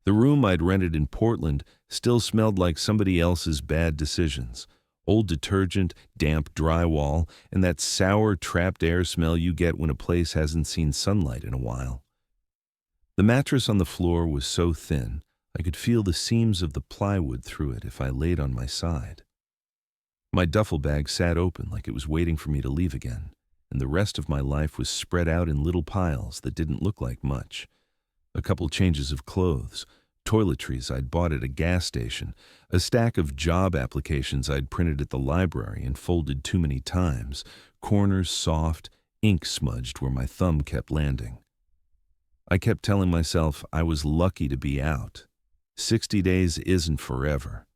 The room I'd rented in Portland still smelled like somebody else's bad decisions. Old detergent, damp drywall, and that sour, trapped air smell you get when a place hasn't seen sunlight in a while. The mattress on the floor was so thin, I could feel the seams of the plywood through it if I laid on my side. My duffel bag sat open like it was waiting for me to leave again, and the rest of my life was spread out in little piles that didn't look like much. A couple changes of clothes, toiletries I'd bought at a gas station, a stack of job applications I'd printed at the library and folded too many times, corners soft, ink smudged where my thumb kept landing. I kept telling myself I was lucky to be out. 60 days isn't forever.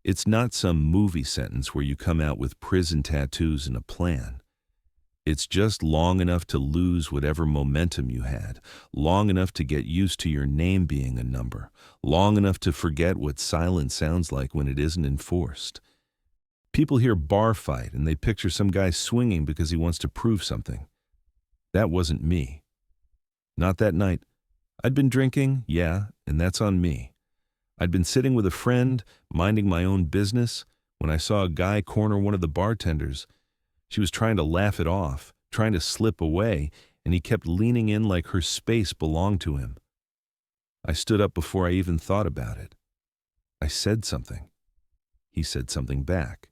It's not some movie sentence where you come out with prison tattoos and a plan. It's just long enough to lose whatever momentum you had, long enough to get used to your name being a number, long enough to forget what silence sounds like when it isn't enforced. People hear bar fight and they picture some guy swinging because he wants to prove something. That wasn't me. Not that night. I'd been drinking, yeah, and that's on me. I'd been sitting with a friend, minding my own business, when I saw a guy corner one of the bartenders. She was trying to laugh it off, trying to slip away, and he kept leaning in like her space belonged to him. I stood up before I even thought about it. I said something. He said something back.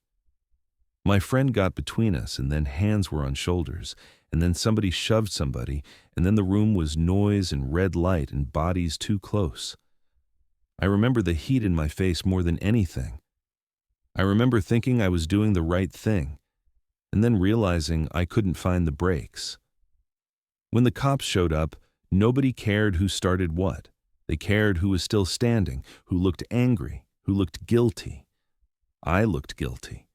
My friend got between us, and then hands were on shoulders, and then somebody shoved somebody, and then the room was noise and red light and bodies too close. I remember the heat in my face more than anything. I remember thinking I was doing the right thing, and then realizing I couldn't find the brakes. When the cops showed up, nobody cared who started what. They cared who was still standing, who looked angry, who looked guilty. I looked guilty.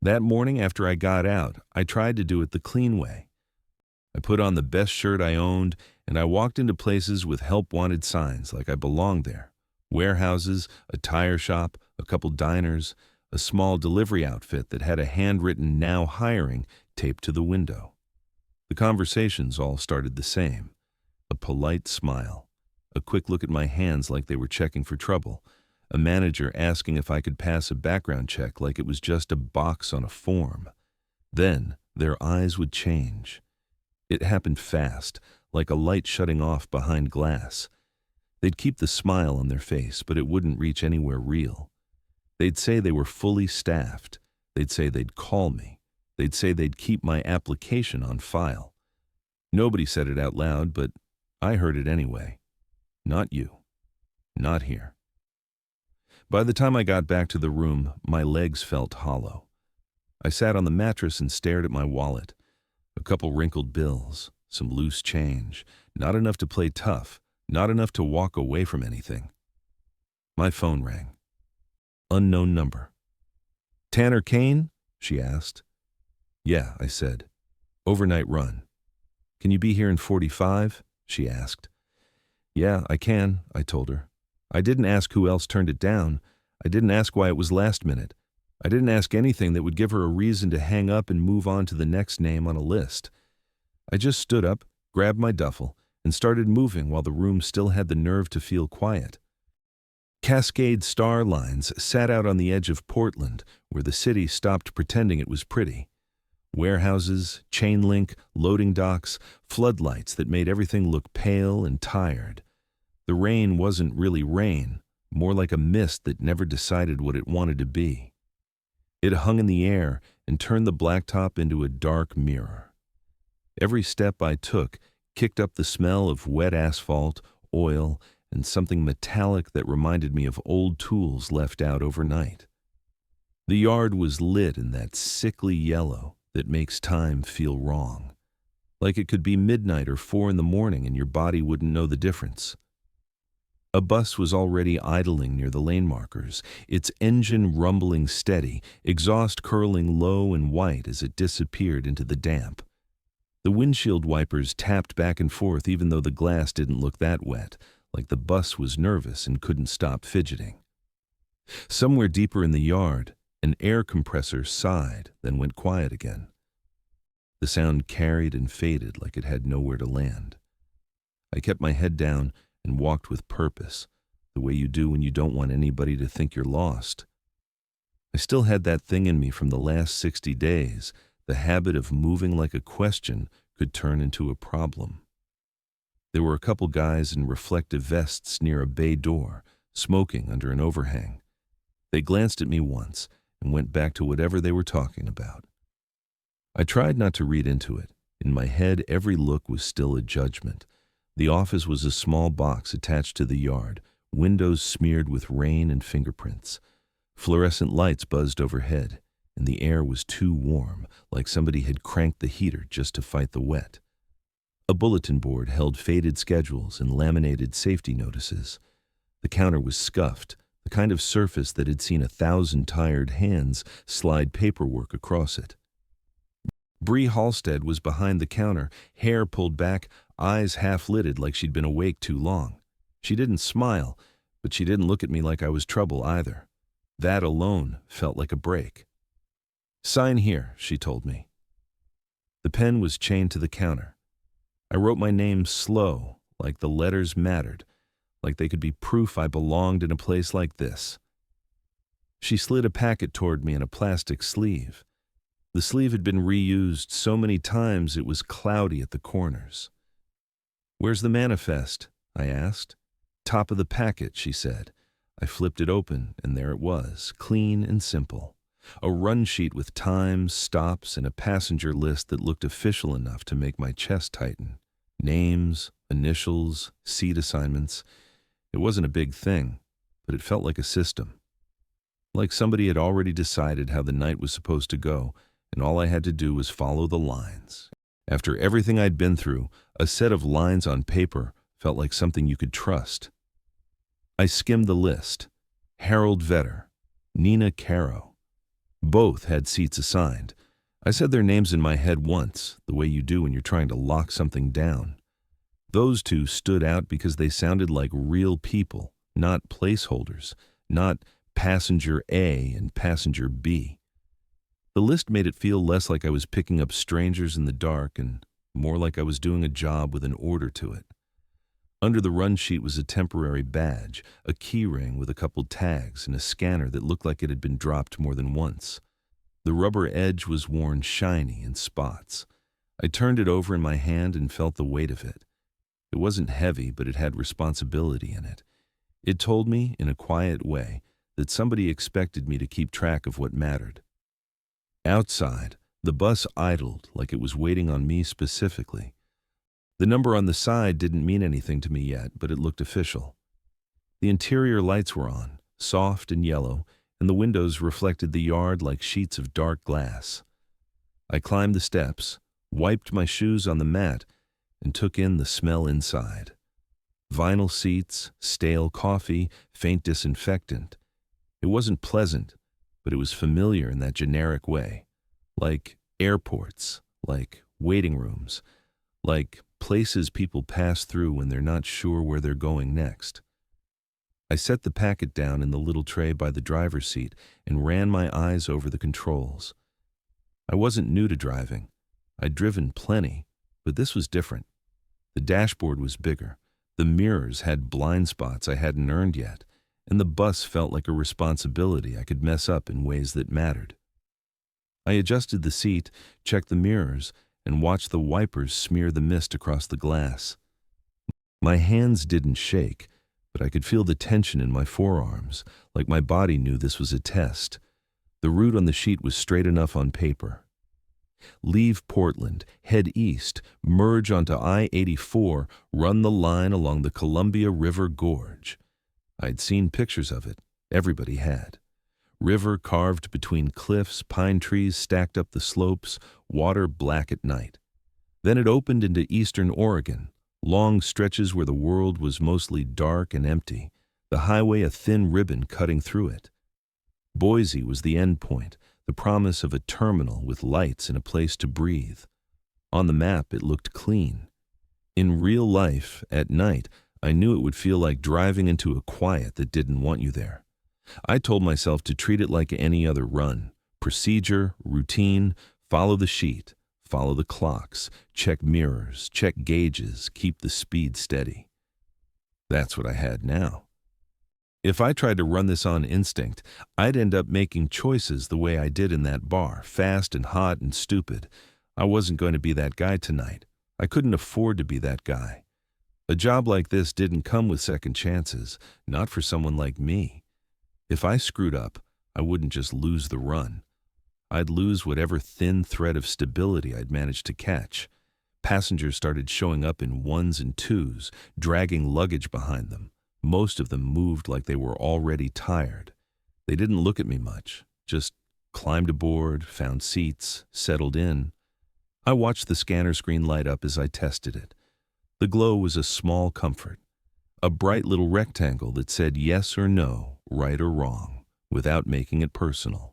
That morning after I got out, I tried to do it the clean way. I put on the best shirt I owned, and I walked into places with help wanted signs like I belonged there. Warehouses, a tire shop, a couple diners, a small delivery outfit that had a handwritten "now hiring" taped to the window. The conversations all started the same. A polite smile, a quick look at my hands like they were checking for trouble, a manager asking if I could pass a background check like it was just a box on a form. Then their eyes would change. It happened fast, like a light shutting off behind glass. They'd keep the smile on their face, but it wouldn't reach anywhere real. They'd say they were fully staffed. They'd say they'd call me. They'd say they'd keep my application on file. Nobody said it out loud, but I heard it anyway. Not you. Not here. By the time I got back to the room, my legs felt hollow. I sat on the mattress and stared at my wallet. A couple wrinkled bills, some loose change, not enough to play tough, not enough to walk away from anything. My phone rang. Unknown number. "Tanner Caine?" she asked. "Yeah," I said. "Overnight run." "Can you be here in 45? She asked. "Yeah, I can," I told her. I didn't ask who else turned it down. I didn't ask why it was last minute. I didn't ask anything that would give her a reason to hang up and move on to the next name on a list. I just stood up, grabbed my duffel, and started moving while the room still had the nerve to feel quiet. Cascade star lines sat out on the edge of Portland, where the city stopped pretending it was pretty. Warehouses, chain link, loading docks, floodlights that made everything look pale and tired. The rain wasn't really rain, more like a mist that never decided what it wanted to be. It hung in the air and turned the blacktop into a dark mirror. Every step I took kicked up the smell of wet asphalt, oil, and something metallic that reminded me of old tools left out overnight. The yard was lit in that sickly yellow that makes time feel wrong, like it could be midnight or 4 in the morning and your body wouldn't know the difference. A bus was already idling near the lane markers, its engine rumbling steady, exhaust curling low and white as it disappeared into the damp. The windshield wipers tapped back and forth even though the glass didn't look that wet, like the bus was nervous and couldn't stop fidgeting. Somewhere deeper in the yard, an air compressor sighed, then went quiet again. The sound carried and faded like it had nowhere to land. I kept my head down and walked with purpose, the way you do when you don't want anybody to think you're lost. I still had that thing in me from the last 60 days. The habit of moving like a question could turn into a problem. There were a couple guys in reflective vests near a bay door, smoking under an overhang. They glanced at me once and went back to whatever they were talking about. I tried not to read into it. In my head, every look was still a judgment. The office was a small box attached to the yard, windows smeared with rain and fingerprints. Fluorescent lights buzzed overhead, and the air was too warm, like somebody had cranked the heater just to fight the wet. A bulletin board held faded schedules and laminated safety notices. The counter was scuffed, the kind of surface that had seen 1,000 tired hands slide paperwork across it. Bree Halstead was behind the counter, hair pulled back, eyes half-lidded like she'd been awake too long. She didn't smile, but she didn't look at me like I was trouble either. That alone felt like a break. "Sign here," she told me. The pen was chained to the counter. I wrote my name slow, like the letters mattered, like they could be proof I belonged in a place like this. She slid a packet toward me in a plastic sleeve. The sleeve had been reused so many times it was cloudy at the corners. "Where's the manifest?" I asked. "Top of the packet," she said. I flipped it open, and there it was, clean and simple. A run sheet with times, stops, and a passenger list that looked official enough to make my chest tighten. Names, initials, seat assignments. It wasn't a big thing, but it felt like a system. Like somebody had already decided how the night was supposed to go, and all I had to do was follow the lines. After everything I'd been through, a set of lines on paper felt like something you could trust. I skimmed the list. Harold Vetter, Nina Caro. Both had seats assigned. I said their names in my head once, the way you do when you're trying to lock something down. Those two stood out because they sounded like real people, not placeholders, not passenger A and passenger B. The list made it feel less like I was picking up strangers in the dark and more like I was doing a job with an order to it. Under the run sheet was a temporary badge, a key ring with a couple tags, and a scanner that looked like it had been dropped more than once. The rubber edge was worn shiny in spots. I turned it over in my hand and felt the weight of it. It wasn't heavy, but it had responsibility in it. It told me, in a quiet way, that somebody expected me to keep track of what mattered. Outside, the bus idled like it was waiting on me specifically. The number on the side didn't mean anything to me yet, but it looked official. The interior lights were on, soft and yellow, and the windows reflected the yard like sheets of dark glass. I climbed the steps, wiped my shoes on the mat, and took in the smell inside. Vinyl seats, stale coffee, faint disinfectant. It wasn't pleasant, but it was familiar in that generic way. Like airports, like waiting rooms, like places people pass through when they're not sure where they're going next. I set the packet down in the little tray by the driver's seat and ran my eyes over the controls. I wasn't new to driving. I'd driven plenty, but this was different. The dashboard was bigger. The mirrors had blind spots I hadn't earned yet, and the bus felt like a responsibility I could mess up in ways that mattered. I adjusted the seat, checked the mirrors, and watched the wipers smear the mist across the glass. My hands didn't shake, but I could feel the tension in my forearms, like my body knew this was a test. The route on the sheet was straight enough on paper. Leave Portland, head east, merge onto I-84, run the line along the Columbia River Gorge. I'd seen pictures of it. Everybody had. River carved between cliffs, pine trees stacked up the slopes, water black at night. Then it opened into eastern Oregon, long stretches where the world was mostly dark and empty, the highway a thin ribbon cutting through it. Boise was the end point, the promise of a terminal with lights and a place to breathe. On the map, it looked clean. In real life, at night, I knew it would feel like driving into a quiet that didn't want you there. I told myself to treat it like any other run. Procedure, routine, follow the sheet, follow the clocks, check mirrors, check gauges, keep the speed steady. That's what I had now. If I tried to run this on instinct, I'd end up making choices the way I did in that bar, fast and hot and stupid. I wasn't going to be that guy tonight. I couldn't afford to be that guy. A job like this didn't come with second chances, not for someone like me. If I screwed up, I wouldn't just lose the run. I'd lose whatever thin thread of stability I'd managed to catch. Passengers started showing up in ones and twos, dragging luggage behind them. Most of them moved like they were already tired. They didn't look at me much, just climbed aboard, found seats, settled in. I watched the scanner screen light up as I tested it. The glow was a small comfort, a bright little rectangle that said yes or no, right or wrong, without making it personal.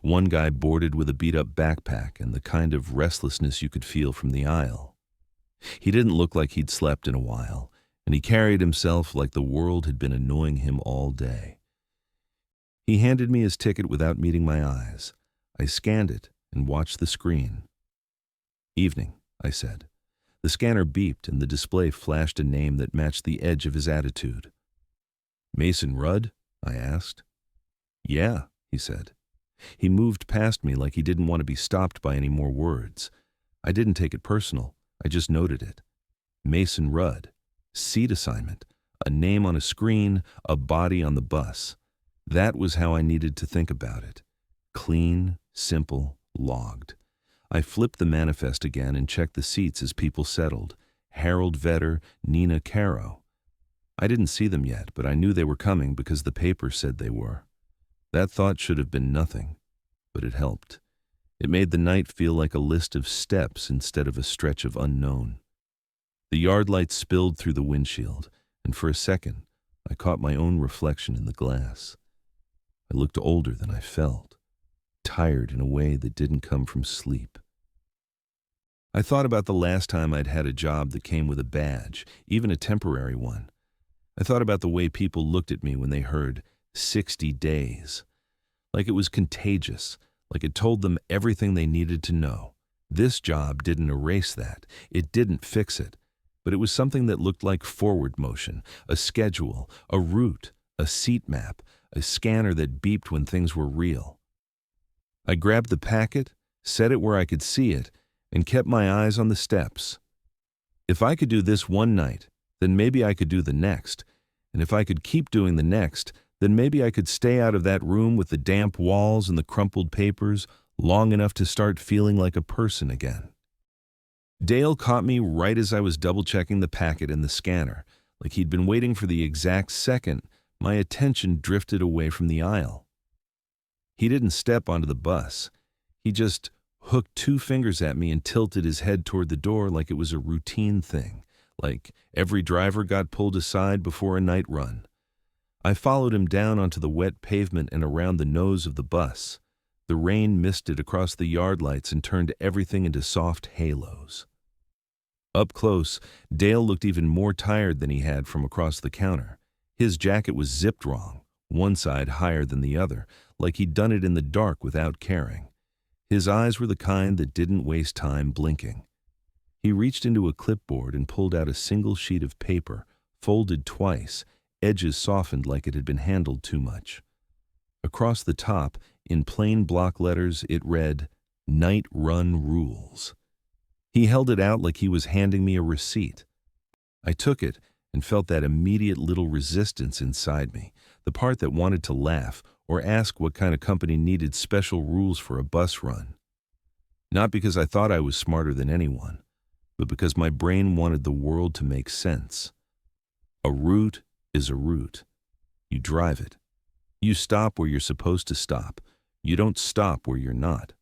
One guy boarded with a beat-up backpack and the kind of restlessness you could feel from the aisle. He didn't look like he'd slept in a while, and he carried himself like the world had been annoying him all day. He handed me his ticket without meeting my eyes. I scanned it and watched the screen. "Evening," I said. The scanner beeped and the display flashed a name that matched the edge of his attitude. "Mason Rudd?" I asked. "Yeah," he said. He moved past me like he didn't want to be stopped by any more words. I didn't take it personal. I just noted it. Mason Rudd. Seat assignment. A name on a screen, a body on the bus. That was how I needed to think about it. Clean, simple, logged. I flipped the manifest again and checked the seats as people settled. Harold Vetter, Nina Caro. I didn't see them yet, but I knew they were coming because the paper said they were. That thought should have been nothing, but it helped. It made the night feel like a list of steps instead of a stretch of unknown. The yard light spilled through the windshield, and for a second, I caught my own reflection in the glass. I looked older than I felt, tired in a way that didn't come from sleep. I thought about the last time I'd had a job that came with a badge, even a temporary one. I thought about the way people looked at me when they heard 60 days. Like it was contagious, like it told them everything they needed to know. This job didn't erase that. It didn't fix it. But it was something that looked like forward motion, a schedule, a route, a seat map, a scanner that beeped when things were real. I grabbed the packet, set it where I could see it, and kept my eyes on the steps. If I could do this one night, then maybe I could do the next. And if I could keep doing the next, then maybe I could stay out of that room with the damp walls and the crumpled papers long enough to start feeling like a person again. Dale caught me right as I was double-checking the packet in the scanner, like he'd been waiting for the exact second my attention drifted away from the aisle. He didn't step onto the bus. He just hooked 2 fingers at me and tilted his head toward the door like it was a routine thing, like every driver got pulled aside before a night run. I followed him down onto the wet pavement and around the nose of the bus. The rain misted across the yard lights and turned everything into soft halos. Up close, Dale looked even more tired than he had from across the counter. His jacket was zipped wrong, one side higher than the other, like he'd done it in the dark without caring. His eyes were the kind that didn't waste time blinking. He reached into a clipboard and pulled out a single sheet of paper, folded twice, edges softened like it had been handled too much. Across the top, in plain block letters, it read, "Night Run Rules." He held it out like he was handing me a receipt. I took it and felt that immediate little resistance inside me, the part that wanted to laugh or ask what kind of company needed special rules for a bus run. Not because I thought I was smarter than anyone, but because my brain wanted the world to make sense. A route is a route. You drive it. You stop where you're supposed to stop. You don't stop where you're not.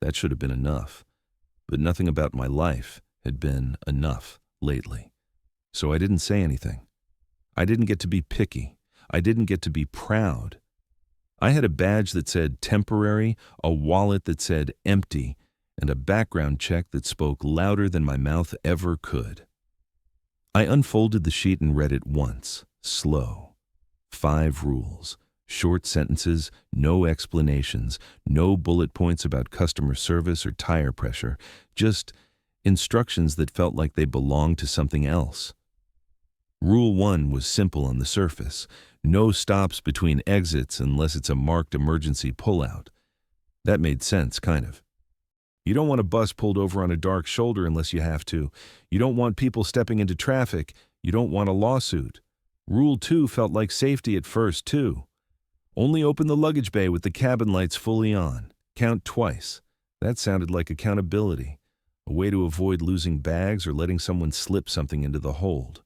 That should have been enough, but nothing about my life had been enough lately. So I didn't say anything. I didn't get to be picky. I didn't get to be proud. I had a badge that said temporary, a wallet that said empty, and a background check that spoke louder than my mouth ever could. I unfolded the sheet and read it once, slow. 5 rules. Short sentences, no explanations, no bullet points about customer service or tire pressure, just instructions that felt like they belonged to something else. Rule 1 was simple on the surface. No stops between exits unless it's a marked emergency pullout. That made sense, kind of. You don't want a bus pulled over on a dark shoulder unless you have to. You don't want people stepping into traffic. You don't want a lawsuit. Rule 2 felt like safety at first, too. Only open the luggage bay with the cabin lights fully on. Count twice. That sounded like accountability, a way to avoid losing bags or letting someone slip something into the hold.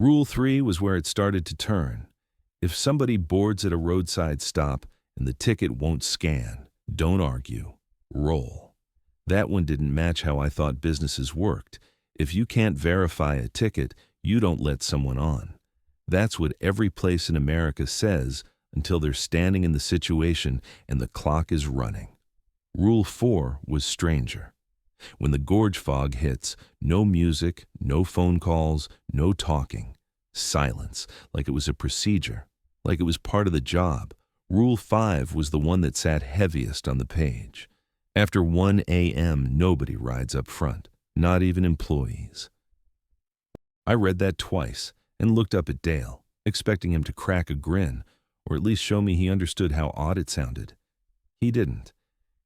Rule 3 was where it started to turn. If somebody boards at a roadside stop and the ticket won't scan, don't argue. Roll. That one didn't match how I thought businesses worked. If you can't verify a ticket, you don't let someone on. That's what every place in America says until they're standing in the situation and the clock is running. Rule 4 was stranger. When the Gorge fog hits, no music, no phone calls, no talking. Silence, like it was a procedure, like it was part of the job. Rule 5 was the one that sat heaviest on the page. After 1 a.m., nobody rides up front, not even employees. I read that twice and looked up at Dale, expecting him to crack a grin, or at least show me he understood how odd it sounded. He didn't.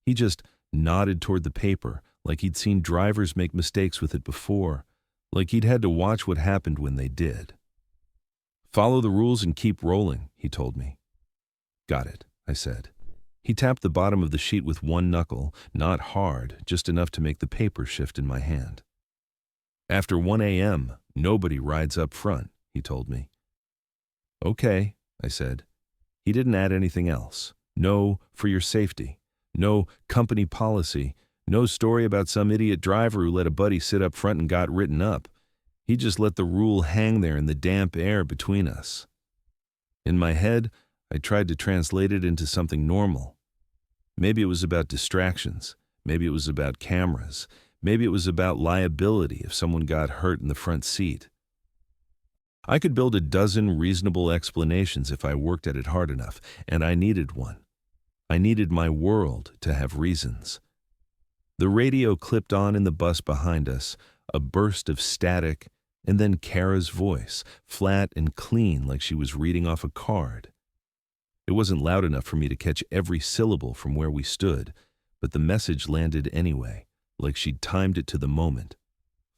He just nodded toward the paper, like he'd seen drivers make mistakes with it before, like he'd had to watch what happened when they did. Follow the rules and keep rolling, he told me. Got it, I said. He tapped the bottom of the sheet with one knuckle, not hard, just enough to make the paper shift in my hand. After 1 a.m., nobody rides up front, he told me. Okay, I said. He didn't add anything else. No, for your safety. No company policy. No story about some idiot driver who let a buddy sit up front and got written up. He just let the rule hang there in the damp air between us. In my head, I tried to translate it into something normal. Maybe it was about distractions. Maybe it was about cameras. Maybe it was about liability if someone got hurt in the front seat. I could build a dozen reasonable explanations if I worked at it hard enough, and I needed one. I needed my world to have reasons. The radio clipped on in the bus behind us, a burst of static, and then Kara's voice, flat and clean like she was reading off a card. It wasn't loud enough for me to catch every syllable from where we stood, but the message landed anyway, like she'd timed it to the moment.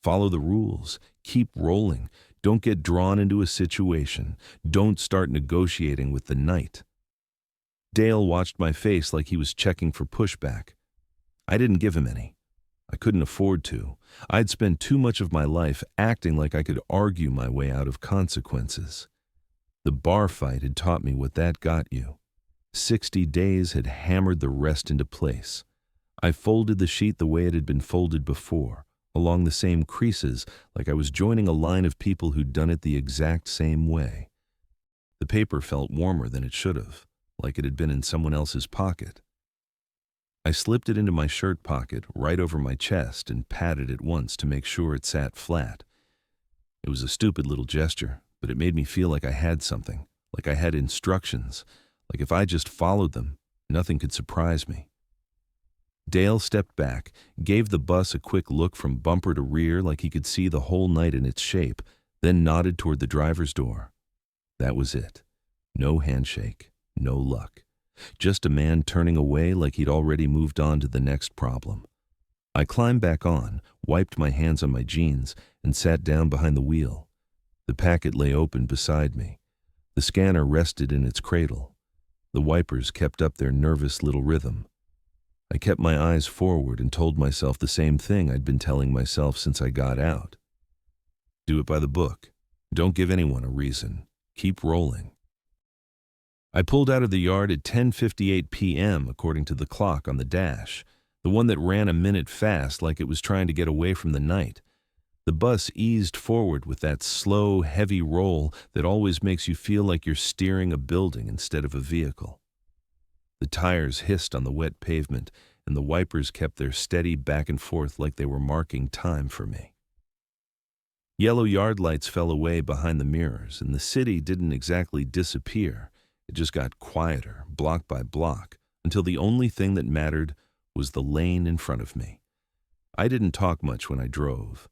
Follow the rules. Keep rolling. Don't get drawn into a situation. Don't start negotiating with the night. Dale watched my face like he was checking for pushback. I didn't give him any. I couldn't afford to. I'd spent too much of my life acting like I could argue my way out of consequences. The bar fight had taught me what that got you. 60 days had hammered the rest into place. I folded the sheet the way it had been folded before, along the same creases, like I was joining a line of people who'd done it the exact same way. The paper felt warmer than it should have, like it had been in someone else's pocket. I slipped it into my shirt pocket right over my chest and patted it once to make sure it sat flat. It was a stupid little gesture, but it made me feel like I had something, like I had instructions, like if I just followed them, nothing could surprise me. Dale stepped back, gave the bus a quick look from bumper to rear like he could see the whole night in its shape, then nodded toward the driver's door. That was it. No handshake, no luck. Just a man turning away like he'd already moved on to the next problem. I climbed back on, wiped my hands on my jeans, and sat down behind the wheel. The packet lay open beside me. The scanner rested in its cradle. The wipers kept up their nervous little rhythm. I kept my eyes forward and told myself the same thing I'd been telling myself since I got out. Do it by the book. Don't give anyone a reason. Keep rolling. I pulled out of the yard at 10:58 p.m. according to the clock on the dash, the one that ran a minute fast like it was trying to get away from the night. The bus eased forward with that slow, heavy roll that always makes you feel like you're steering a building instead of a vehicle. The tires hissed on the wet pavement, and the wipers kept their steady back and forth like they were marking time for me. Yellow yard lights fell away behind the mirrors, and the city didn't exactly disappear. It just got quieter, block by block, until the only thing that mattered was the lane in front of me. I didn't talk much when I drove.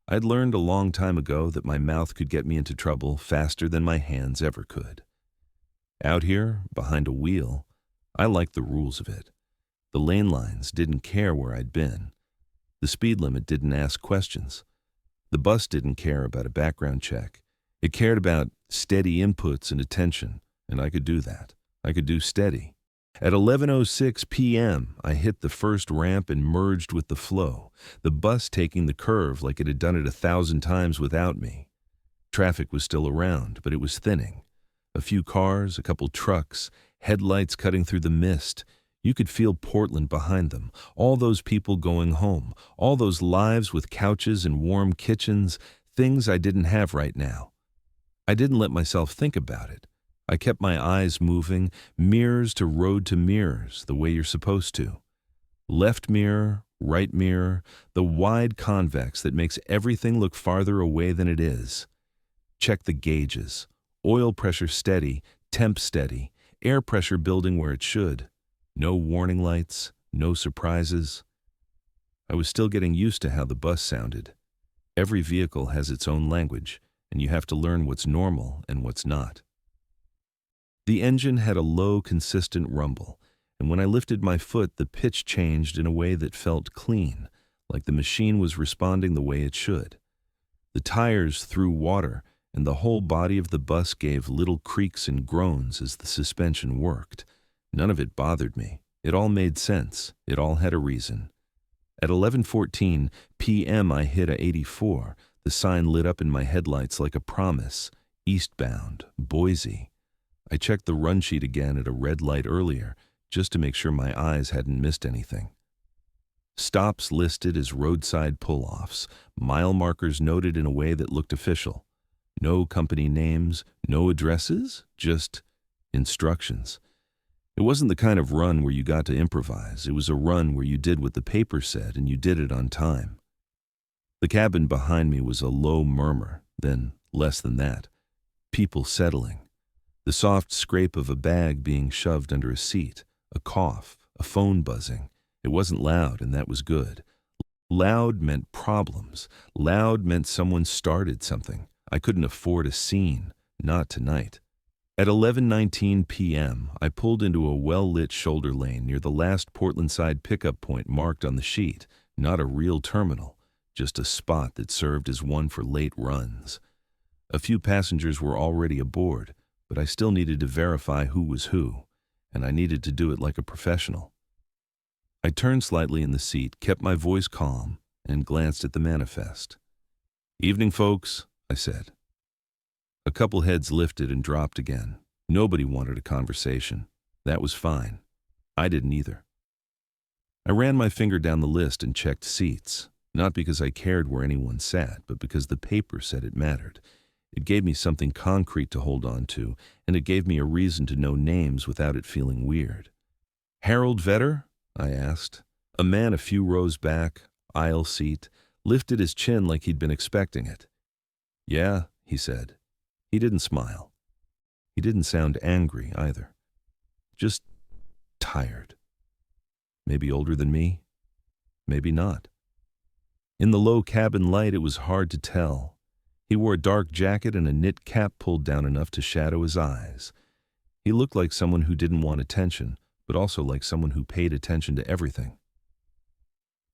I'd learned a long time ago that my mouth could get me into trouble faster than my hands ever could. Out here, behind a wheel, I liked the rules of it. The lane lines didn't care where I'd been. The speed limit didn't ask questions. The bus didn't care about a background check. It cared about steady inputs and attention, and I could do that. I could do steady. At 11:06 p.m., I hit the first ramp and merged with the flow, the bus taking the curve like it had done it 1,000 times without me. Traffic was still around, but it was thinning. A few cars, a couple trucks, headlights cutting through the mist. You could feel Portland behind them, all those people going home, all those lives with couches and warm kitchens, things I didn't have right now. I didn't let myself think about it. I kept my eyes moving, mirrors to road to mirrors, the way you're supposed to. Left mirror, right mirror, the wide convex that makes everything look farther away than it is. Check the gauges. Oil pressure steady, temp steady, air pressure building where it should. No warning lights, no surprises. I was still getting used to how the bus sounded. Every vehicle has its own language, and you have to learn what's normal and what's not. The engine had a low, consistent rumble, and when I lifted my foot, the pitch changed in a way that felt clean, like the machine was responding the way it should. The tires threw water, and the whole body of the bus gave little creaks and groans as the suspension worked. None of it bothered me. It all made sense. It all had a reason. At 11:14 p.m. I hit a 84. The sign lit up in my headlights like a promise. Eastbound, Boise. I checked the run sheet again at a red light earlier, just to make sure my eyes hadn't missed anything. Stops listed as roadside pull-offs, mile markers noted in a way that looked official. No company names, no addresses, just instructions. It wasn't the kind of run where you got to improvise. It was a run where you did what the paper said and you did it on time. The cabin behind me was a low murmur, then less than that. People settling. The soft scrape of a bag being shoved under a seat, a cough, a phone buzzing. It wasn't loud, and that was good. Loud meant problems. Loud meant someone started something. I couldn't afford a scene, not tonight. At 11:19 p.m., I pulled into a well-lit shoulder lane near the last Portland side pickup point marked on the sheet, not a real terminal, just a spot that served as one for late runs. A few passengers were already aboard, but I still needed to verify who was who, and I needed to do it like a professional. I turned slightly in the seat, kept my voice calm, and glanced at the manifest. "Evening, folks," I said. A couple heads lifted and dropped again. Nobody wanted a conversation. That was fine. I didn't either. I ran my finger down the list and checked seats, not because I cared where anyone sat, but because the paper said it mattered. It gave me something concrete to hold on to, and it gave me a reason to know names without it feeling weird. "Harold Vetter?" I asked. A man a few rows back, aisle seat, lifted his chin like he'd been expecting it. "Yeah," he said. He didn't smile. He didn't sound angry either. Just tired. Maybe older than me. Maybe not. In the low cabin light, it was hard to tell. He wore a dark jacket and a knit cap pulled down enough to shadow his eyes. He looked like someone who didn't want attention, but also like someone who paid attention to everything.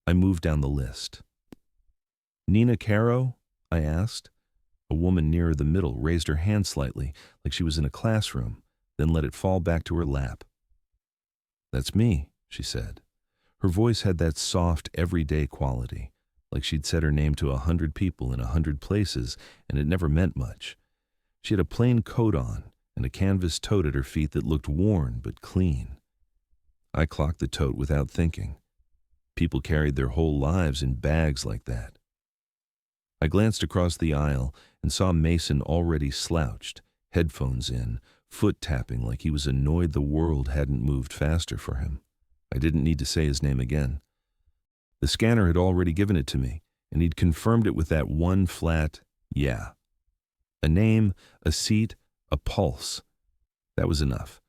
I moved down the list. "Nina Caro?" I asked. A woman nearer the middle raised her hand slightly, like she was in a classroom, then let it fall back to her lap. "That's me," she said. Her voice had that soft, everyday quality, like she'd said her name to 100 people in 100 places, and it never meant much. She had a plain coat on and a canvas tote at her feet that looked worn but clean. I clocked the tote without thinking. People carried their whole lives in bags like that. I glanced across the aisle and saw Mason already slouched, headphones in, foot tapping like he was annoyed the world hadn't moved faster for him. I didn't need to say his name again. The scanner had already given it to me, and he'd confirmed it with that one flat, "yeah." A name, a seat, a pulse. That was enough.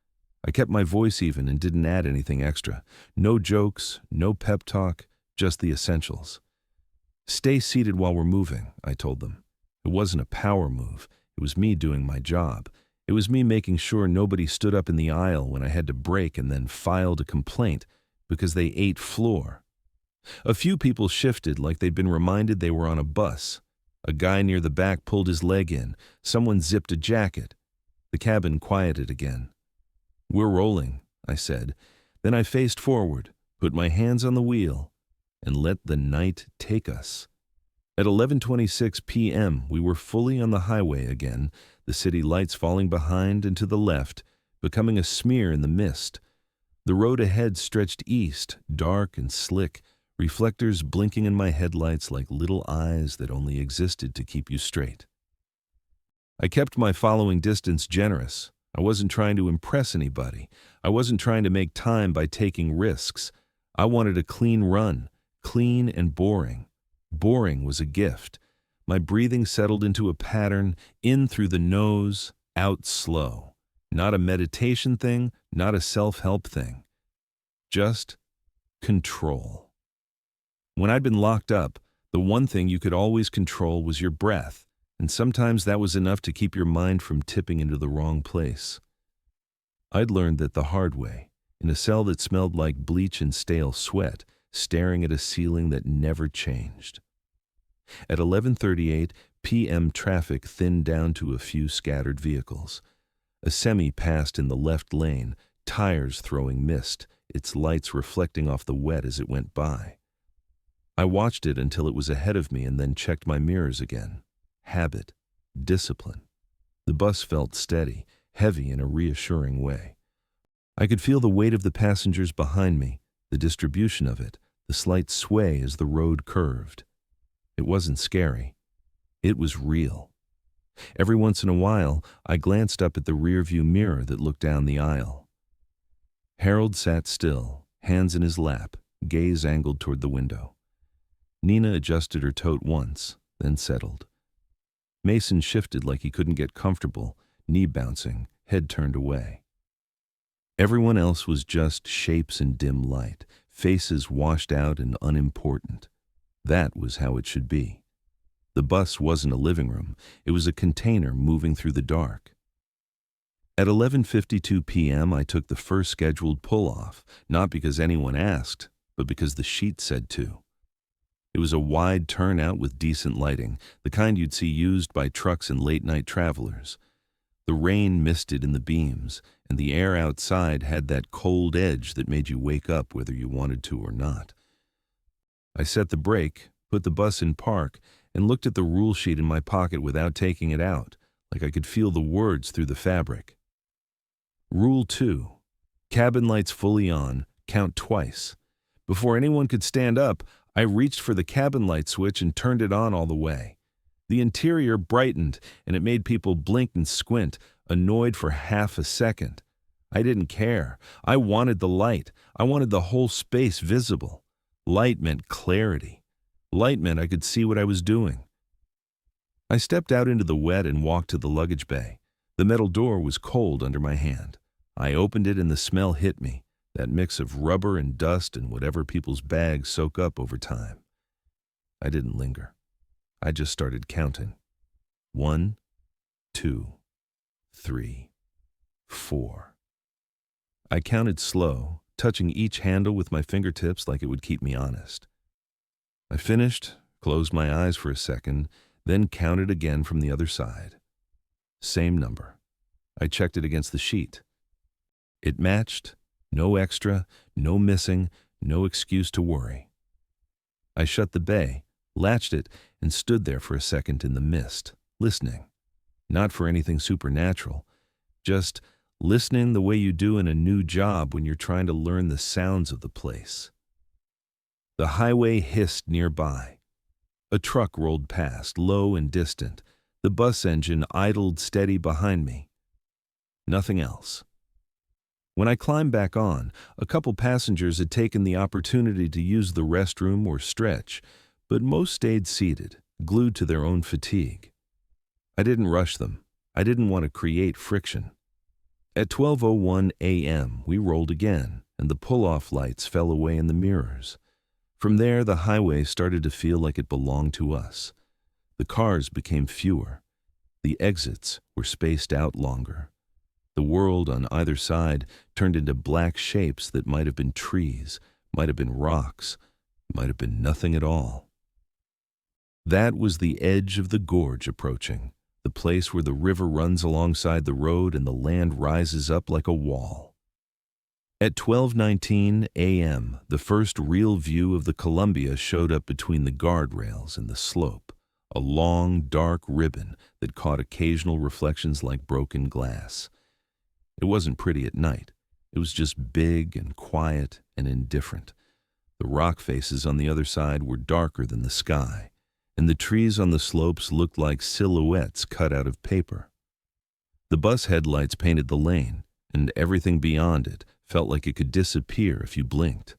I kept my voice even and didn't add anything extra. No jokes, no pep talk, just the essentials. Stay seated while we're moving, I told them. It wasn't a power move. It was me doing my job. It was me making sure nobody stood up in the aisle when I had to brake and then filed a complaint because they ate floor. A few people shifted like they'd been reminded they were on a bus. A guy near the back pulled his leg in. Someone zipped a jacket. The cabin quieted again. "We're rolling," I said. Then I faced forward, put my hands on the wheel, and let the night take us. At 11:26 p.m., we were fully on the highway again, the city lights falling behind and to the left, becoming a smear in the mist. The road ahead stretched east, dark and slick, reflectors blinking in my headlights like little eyes that only existed to keep you straight. I kept my following distance generous. I wasn't trying to impress anybody. I wasn't trying to make time by taking risks. I wanted a clean run, clean and boring. Boring was a gift. My breathing settled into a pattern, in through the nose, out slow. Not a meditation thing, not a self-help thing. Just control. When I'd been locked up, the one thing you could always control was your breath, and sometimes that was enough to keep your mind from tipping into the wrong place. I'd learned that the hard way, in a cell that smelled like bleach and stale sweat, staring at a ceiling that never changed. At 11:38 p.m., traffic thinned down to a few scattered vehicles. A semi passed in the left lane, tires throwing mist, its lights reflecting off the wet as it went by. I watched it until it was ahead of me and then checked my mirrors again. Habit. Discipline. The bus felt steady, heavy in a reassuring way. I could feel the weight of the passengers behind me, the distribution of it, the slight sway as the road curved. It wasn't scary. It was real. Every once in a while, I glanced up at the rearview mirror that looked down the aisle. Harold sat still, hands in his lap, gaze angled toward the window. Nina adjusted her tote once, then settled. Mason shifted like he couldn't get comfortable, knee bouncing, head turned away. Everyone else was just shapes in dim light, faces washed out and unimportant. That was how it should be. The bus wasn't a living room. It was a container moving through the dark. At 11:52 p.m., I took the first scheduled pull-off, not because anyone asked, but because the sheet said to. It was a wide turnout with decent lighting, the kind you'd see used by trucks and late-night travelers. The rain misted in the beams, and the air outside had that cold edge that made you wake up whether you wanted to or not. I set the brake, put the bus in park, and looked at the rule sheet in my pocket without taking it out, like I could feel the words through the fabric. Rule 2. Cabin lights fully on, count twice. Before anyone could stand up, I reached for the cabin light switch and turned it on all the way. The interior brightened, and it made people blink and squint, annoyed for half a second. I didn't care. I wanted the light. I wanted the whole space visible. Light meant clarity. Light meant I could see what I was doing. I stepped out into the wet and walked to the luggage bay. The metal door was cold under my hand. I opened it and the smell hit me, that mix of rubber and dust and whatever people's bags soak up over time. I didn't linger. I just started counting. 1, 2, 3, 4. I counted slow, touching each handle with my fingertips like it would keep me honest. I finished, closed my eyes for a second, then counted again from the other side. Same number. I checked it against the sheet. It matched. No extra, no missing, no excuse to worry. I shut the bay, latched it, and stood there for a second in the mist, listening. Not for anything supernatural, just listening the way you do in a new job when you're trying to learn the sounds of the place. The highway hissed nearby. A truck rolled past, low and distant. The bus engine idled steady behind me. Nothing else. When I climbed back on, a couple passengers had taken the opportunity to use the restroom or stretch, but most stayed seated, glued to their own fatigue. I didn't rush them. I didn't want to create friction. At 12:01 a.m., we rolled again, and the pull-off lights fell away in the mirrors. From there, the highway started to feel like it belonged to us. The cars became fewer. The exits were spaced out longer. The world on either side turned into black shapes that might have been trees, might have been rocks, might have been nothing at all. That was the edge of the gorge approaching, the place where the river runs alongside the road and the land rises up like a wall. At 12:19 a.m., the first real view of the Columbia showed up between the guardrails and the slope, a long, dark ribbon that caught occasional reflections like broken glass. It wasn't pretty at night. It was just big and quiet and indifferent. The rock faces on the other side were darker than the sky, and the trees on the slopes looked like silhouettes cut out of paper. The bus headlights painted the lane, and everything beyond it felt like it could disappear if you blinked.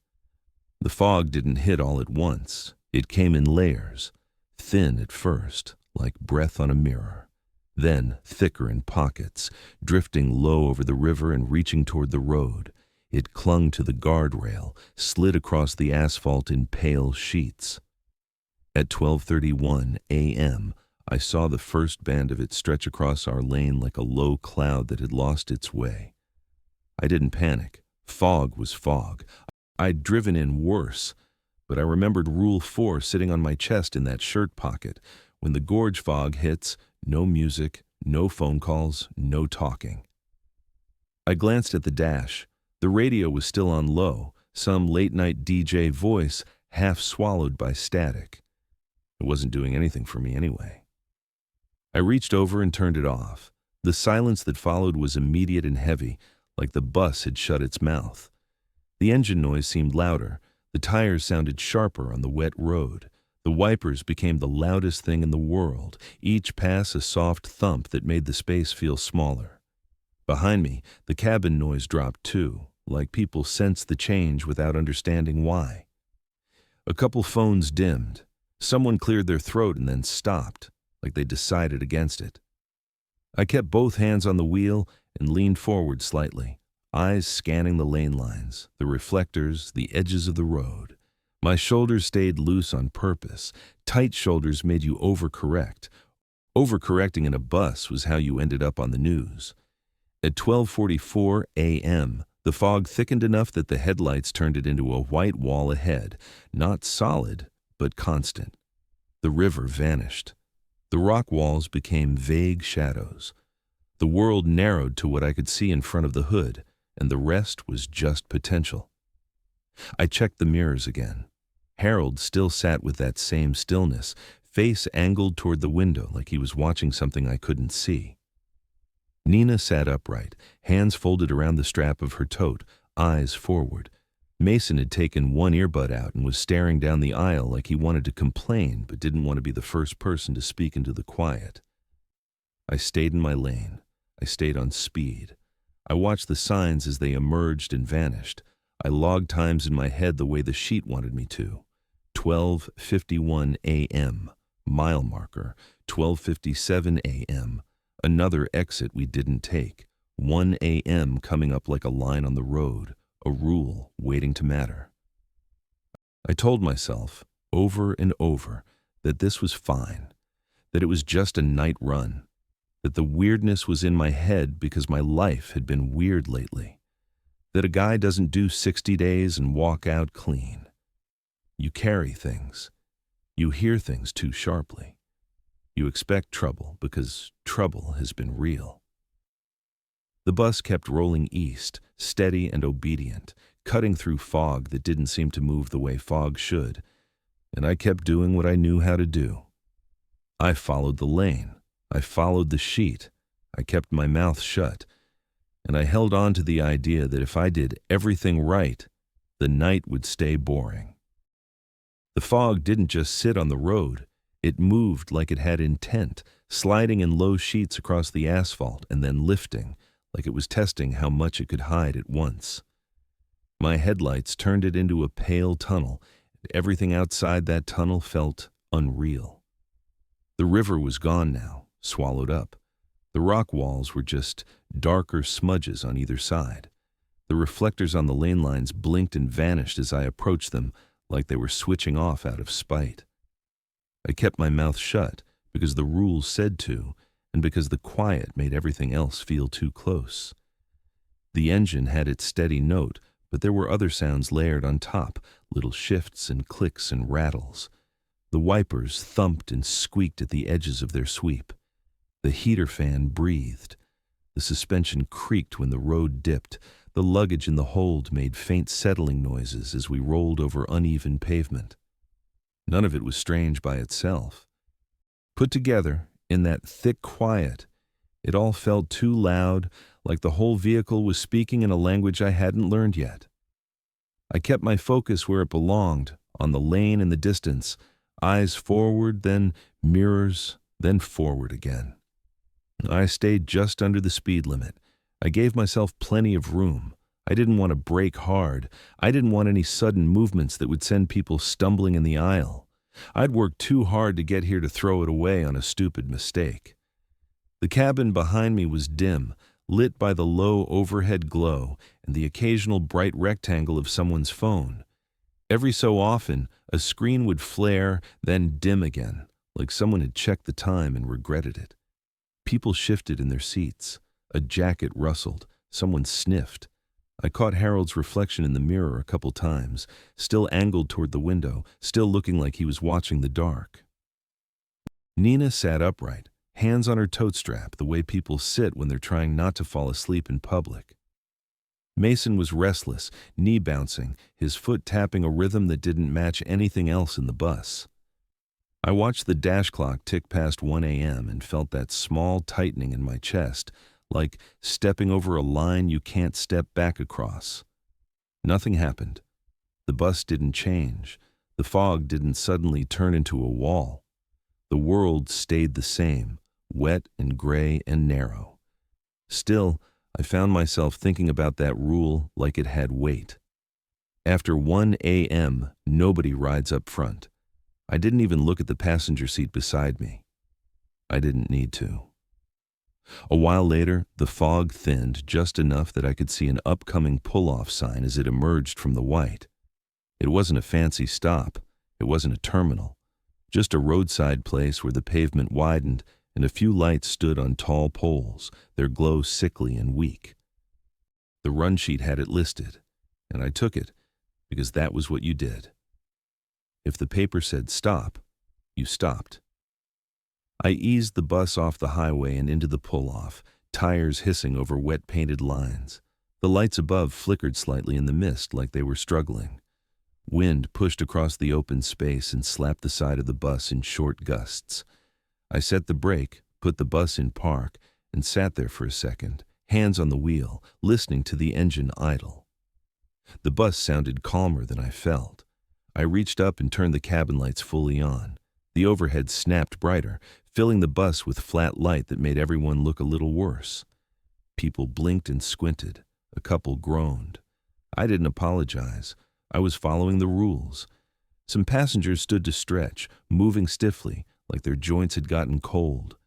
The fog didn't hit all at once. It came in layers, thin at first, like breath on a mirror, then thicker in pockets, drifting low over the river and reaching toward the road. It clung to the guardrail, slid across the asphalt in pale sheets. At 12:31 a.m., I saw the first band of it stretch across our lane like a low cloud that had lost its way. I didn't panic. Fog was fog. I'd driven in worse, but I remembered Rule 4 sitting on my chest in that shirt pocket. When the gorge fog hits, no music, no phone calls, no talking. I glanced at the dash. The radio was still on low, some late-night DJ voice half swallowed by static. It wasn't doing anything for me anyway. I reached over and turned it off. The silence that followed was immediate and heavy, like the bus had shut its mouth. The engine noise seemed louder. The tires sounded sharper on the wet road. The wipers became the loudest thing in the world, each pass a soft thump that made the space feel smaller. Behind me, the cabin noise dropped too, like people sensed the change without understanding why. A couple phones dimmed. Someone cleared their throat and then stopped, like they decided against it. I kept both hands on the wheel and leaned forward slightly, eyes scanning the lane lines, the reflectors, the edges of the road. My shoulders stayed loose on purpose. Tight shoulders made you overcorrect. Overcorrecting in a bus was how you ended up on the news. At 12:44 a.m., the fog thickened enough that the headlights turned it into a white wall ahead, not solid, but constant. The river vanished. The rock walls became vague shadows. The world narrowed to what I could see in front of the hood, and the rest was just potential. I checked the mirrors again. Harold still sat with that same stillness, face angled toward the window like he was watching something I couldn't see. Nina sat upright, hands folded around the strap of her tote, eyes forward. Mason had taken one earbud out and was staring down the aisle like he wanted to complain but didn't want to be the first person to speak into the quiet. I stayed in my lane. I stayed on speed. I watched the signs as they emerged and vanished. I logged times in my head the way the sheet wanted me to. 12:51 a.m., mile marker. 12:57 a.m., another exit we didn't take. 1 a.m. coming up like a line on the road, a rule waiting to matter. I told myself, over and over, that this was fine, that it was just a night run, that the weirdness was in my head because my life had been weird lately, that a guy doesn't do 60 days and walk out clean. You carry things. You hear things too sharply. You expect trouble because trouble has been real. The bus kept rolling east, steady and obedient, cutting through fog that didn't seem to move the way fog should, and I kept doing what I knew how to do. I followed the lane. I followed the sheet. I kept my mouth shut, and I held on to the idea that if I did everything right, the night would stay boring. The fog didn't just sit on the road. It moved like it had intent, sliding in low sheets across the asphalt and then lifting, like it was testing how much it could hide at once. My headlights turned it into a pale tunnel, and everything outside that tunnel felt unreal. The river was gone now, swallowed up. The rock walls were just darker smudges on either side. The reflectors on the lane lines blinked and vanished as I approached them, like they were switching off out of spite. I kept my mouth shut because the rules said to, and because the quiet made everything else feel too close. The engine had its steady note, but there were other sounds layered on top, little shifts and clicks and rattles. The wipers thumped and squeaked at the edges of their sweep. The heater fan breathed. The suspension creaked when the road dipped. The luggage in the hold made faint settling noises as we rolled over uneven pavement. None of it was strange by itself. Put together, in that thick quiet, it all felt too loud, like the whole vehicle was speaking in a language I hadn't learned yet. I kept my focus where it belonged, on the lane in the distance, eyes forward, then mirrors, then forward again. I stayed just under the speed limit. I gave myself plenty of room. I didn't want to brake hard. I didn't want any sudden movements that would send people stumbling in the aisle. I'd worked too hard to get here to throw it away on a stupid mistake. The cabin behind me was dim, lit by the low overhead glow and the occasional bright rectangle of someone's phone. Every so often, a screen would flare, then dim again, like someone had checked the time and regretted it. People shifted in their seats. A jacket rustled. Someone sniffed. I caught Harold's reflection in the mirror a couple times, still angled toward the window, still looking like he was watching the dark. Nina sat upright, hands on her tote strap, the way people sit when they're trying not to fall asleep in public. Mason was restless, knee bouncing, his foot tapping a rhythm that didn't match anything else in the bus. I watched the dash clock tick past 1 a.m. and felt that small tightening in my chest, like stepping over a line you can't step back across. Nothing happened. The bus didn't change. The fog didn't suddenly turn into a wall. The world stayed the same, wet and gray and narrow. Still, I found myself thinking about that rule like it had weight. After 1 a.m., nobody rides up front. I didn't even look at the passenger seat beside me. I didn't need to. A while later, the fog thinned just enough that I could see an upcoming pull-off sign as it emerged from the white. It wasn't a fancy stop. It wasn't a terminal. Just a roadside place where the pavement widened and a few lights stood on tall poles, their glow sickly and weak. The run sheet had it listed, and I took it because that was what you did. If the paper said stop, you stopped. I eased the bus off the highway and into the pull-off, tires hissing over wet-painted lines. The lights above flickered slightly in the mist like they were struggling. Wind pushed across the open space and slapped the side of the bus in short gusts. I set the brake, put the bus in park, and sat there for a second, hands on the wheel, listening to the engine idle. The bus sounded calmer than I felt. I reached up and turned the cabin lights fully on. The overhead snapped brighter, filling the bus with flat light that made everyone look a little worse. People blinked and squinted. A couple groaned. I didn't apologize. I was following the rules. Some passengers stood to stretch, moving stiffly, like their joints had gotten cold.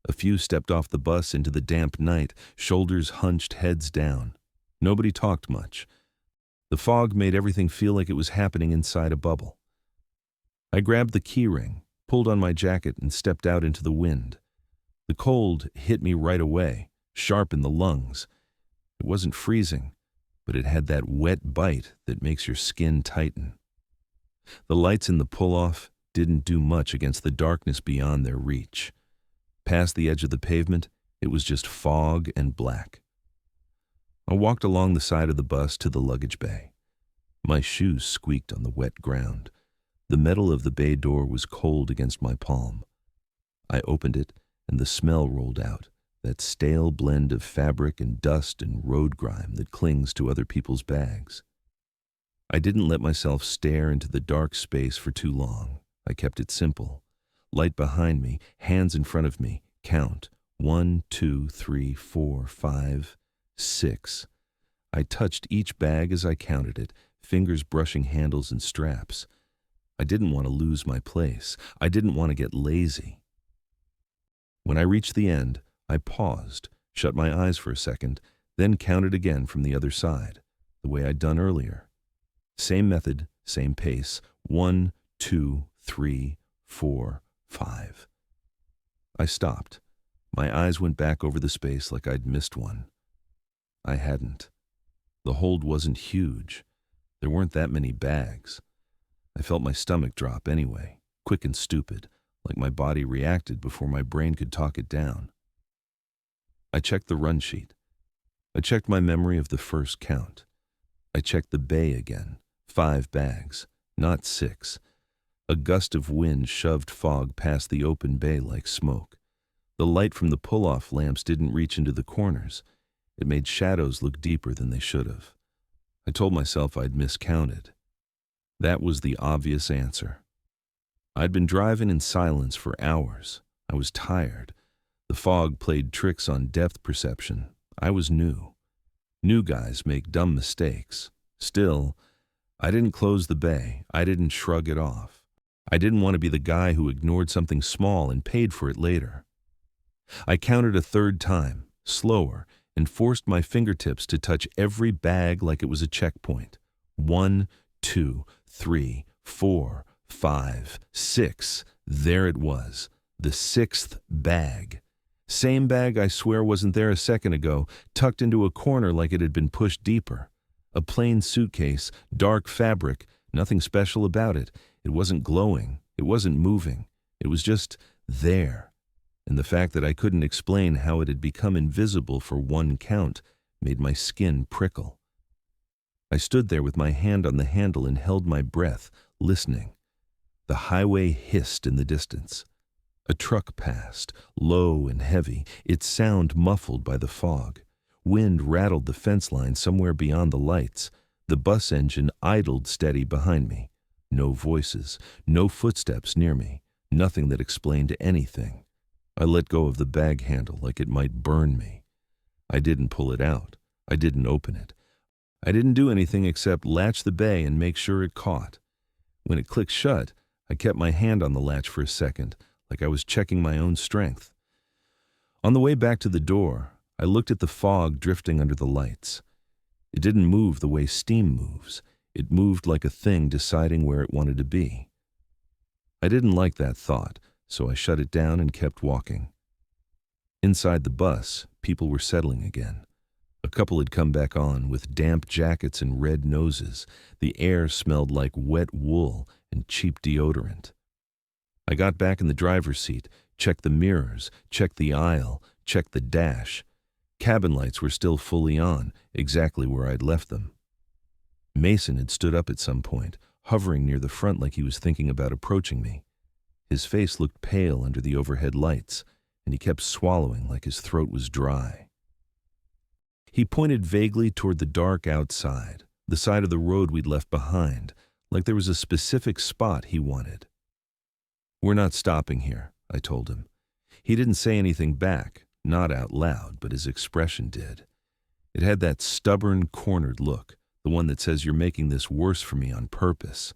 A few stepped off the bus into the damp night, shoulders hunched, heads down. Nobody talked much. The fog made everything feel like it was happening inside a bubble. I grabbed the key ring, pulled on my jacket, and stepped out into the wind. The cold hit me right away, sharp in the lungs. It wasn't freezing, but it had that wet bite that makes your skin tighten. The lights in the pull-off didn't do much against the darkness beyond their reach. Past the edge of the pavement, it was just fog and black. I walked along the side of the bus to the luggage bay. My shoes squeaked on the wet ground. The metal of the bay door was cold against my palm. I opened it, and the smell rolled out, that stale blend of fabric and dust and road grime that clings to other people's bags. I didn't let myself stare into the dark space for too long. I kept it simple. Light behind me, hands in front of me, count. 1, 2, 3, 4, 5, 6. I touched each bag as I counted it, fingers brushing handles and straps. I didn't want to lose my place. I didn't want to get lazy. When I reached the end, I paused, shut my eyes for a second, then counted again from the other side, the way I'd done earlier. Same method, same pace. 1, 2, 3, 4, 5. I stopped. My eyes went back over the space like I'd missed one. I hadn't. The hold wasn't huge. There weren't that many bags. I felt my stomach drop anyway, quick and stupid, like my body reacted before my brain could talk it down. I checked the run sheet. I checked my memory of the first count. I checked the bay again. 5 bags, not 6. A gust of wind shoved fog past the open bay like smoke. The light from the pull-off lamps didn't reach into the corners. It made shadows look deeper than they should have. I told myself I'd miscounted. That was the obvious answer. I'd been driving in silence for hours. I was tired. The fog played tricks on depth perception. I was new. New guys make dumb mistakes. Still, I didn't close the bay. I didn't shrug it off. I didn't want to be the guy who ignored something small and paid for it later. I counted a third time, slower, and forced my fingertips to touch every bag like it was a checkpoint. 1, 2, 3, 4, 5, 6. There it was, the 6th bag. Same bag I swear wasn't there a second ago, tucked into a corner like it had been pushed deeper. A plain suitcase, dark fabric, nothing special about it. It wasn't glowing. It wasn't moving. It was just there. And the fact that I couldn't explain how it had become invisible for one count made my skin prickle. I stood there with my hand on the handle and held my breath, listening. The highway hissed in the distance. A truck passed, low and heavy, its sound muffled by the fog. Wind rattled the fence line somewhere beyond the lights. The bus engine idled steady behind me. No voices, no footsteps near me, nothing that explained anything. I let go of the bag handle like it might burn me. I didn't pull it out. I didn't open it. I didn't do anything except latch the bay and make sure it caught. When it clicked shut, I kept my hand on the latch for a second, like I was checking my own strength. On the way back to the door, I looked at the fog drifting under the lights. It didn't move the way steam moves. It moved like a thing deciding where it wanted to be. I didn't like that thought, so I shut it down and kept walking. Inside the bus, people were settling again. A couple had come back on with damp jackets and red noses. The air smelled like wet wool and cheap deodorant. I got back in the driver's seat, checked the mirrors, checked the aisle, checked the dash. Cabin lights were still fully on, exactly where I'd left them. Mason had stood up at some point, hovering near the front like he was thinking about approaching me. His face looked pale under the overhead lights, and he kept swallowing like his throat was dry. He pointed vaguely toward the dark outside, the side of the road we'd left behind, like there was a specific spot he wanted. "We're not stopping here," I told him. He didn't say anything back, not out loud, but his expression did. It had that stubborn, cornered look, the one that says you're making this worse for me on purpose.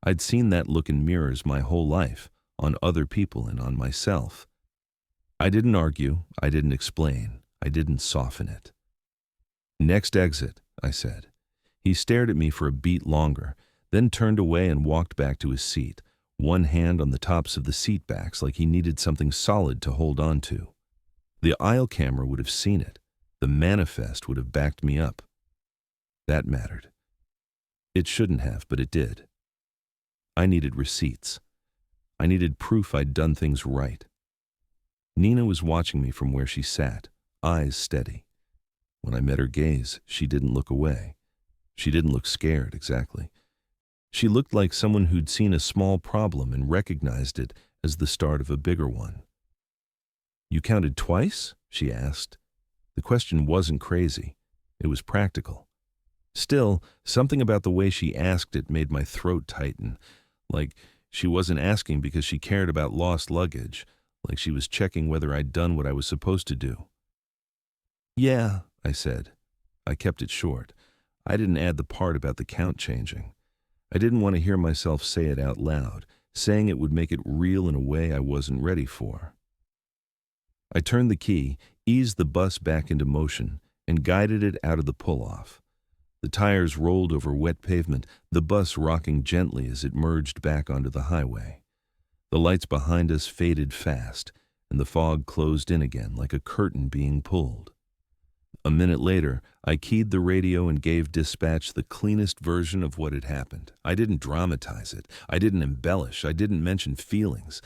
I'd seen that look in mirrors my whole life, on other people and on myself. I didn't argue, I didn't explain, I didn't soften it. "Next exit," I said. He stared at me for a beat longer, then turned away and walked back to his seat, one hand on the tops of the seat backs like he needed something solid to hold on to. The aisle camera would have seen it. The manifest would have backed me up. That mattered. It shouldn't have, but it did. I needed receipts. I needed proof I'd done things right. Nina was watching me from where she sat, eyes steady. When I met her gaze, she didn't look away. She didn't look scared, exactly. She looked like someone who'd seen a small problem and recognized it as the start of a bigger one. "You counted twice?" she asked. The question wasn't crazy. It was practical. Still, something about the way she asked it made my throat tighten, like she wasn't asking because she cared about lost luggage, like she was checking whether I'd done what I was supposed to do. "Yeah," I said. I kept it short. I didn't add the part about the count changing. I didn't want to hear myself say it out loud. Saying it would make it real in a way I wasn't ready for. I turned the key, eased the bus back into motion, and guided it out of the pull-off. The tires rolled over wet pavement, the bus rocking gently as it merged back onto the highway. The lights behind us faded fast, and the fog closed in again like a curtain being pulled. A minute later, I keyed the radio and gave dispatch the cleanest version of what had happened. I didn't dramatize it. I didn't embellish. I didn't mention feelings.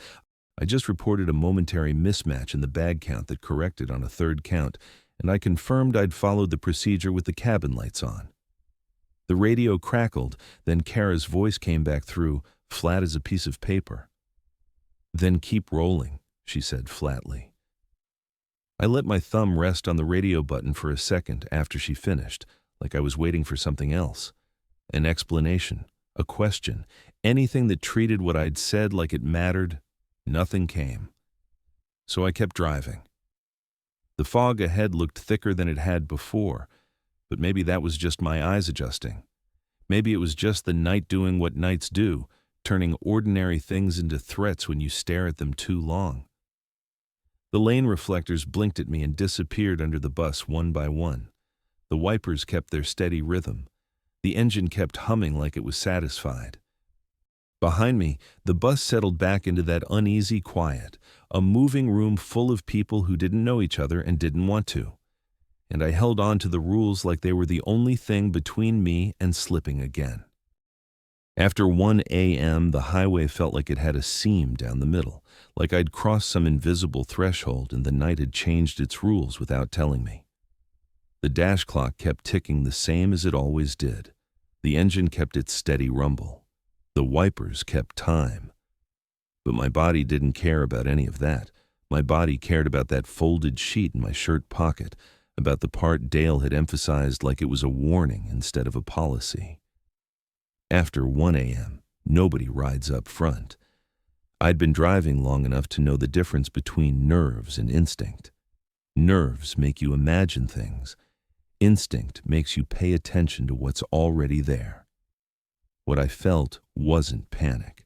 I just reported a momentary mismatch in the bag count that corrected on a third count, and I confirmed I'd followed the procedure with the cabin lights on. The radio crackled, then Kara's voice came back through, flat as a piece of paper. "Then keep rolling," she said flatly. I let my thumb rest on the radio button for a second after she finished, like I was waiting for something else. An explanation, a question, anything that treated what I'd said like it mattered. Nothing came. So I kept driving. The fog ahead looked thicker than it had before, but maybe that was just my eyes adjusting. Maybe it was just the night doing what nights do, turning ordinary things into threats when you stare at them too long. The lane reflectors blinked at me and disappeared under the bus one by one. The wipers kept their steady rhythm. The engine kept humming like it was satisfied. Behind me, the bus settled back into that uneasy quiet, a moving room full of people who didn't know each other and didn't want to. And I held on to the rules like they were the only thing between me and slipping again. After 1 a.m., the highway felt like it had a seam down the middle, like I'd crossed some invisible threshold and the night had changed its rules without telling me. The dash clock kept ticking the same as it always did. The engine kept its steady rumble. The wipers kept time. But my body didn't care about any of that. My body cared about that folded sheet in my shirt pocket, about the part Dale had emphasized like it was a warning instead of a policy. After 1 a.m., nobody rides up front. I'd been driving long enough to know the difference between nerves and instinct. Nerves make you imagine things. Instinct makes you pay attention to what's already there. What I felt wasn't panic.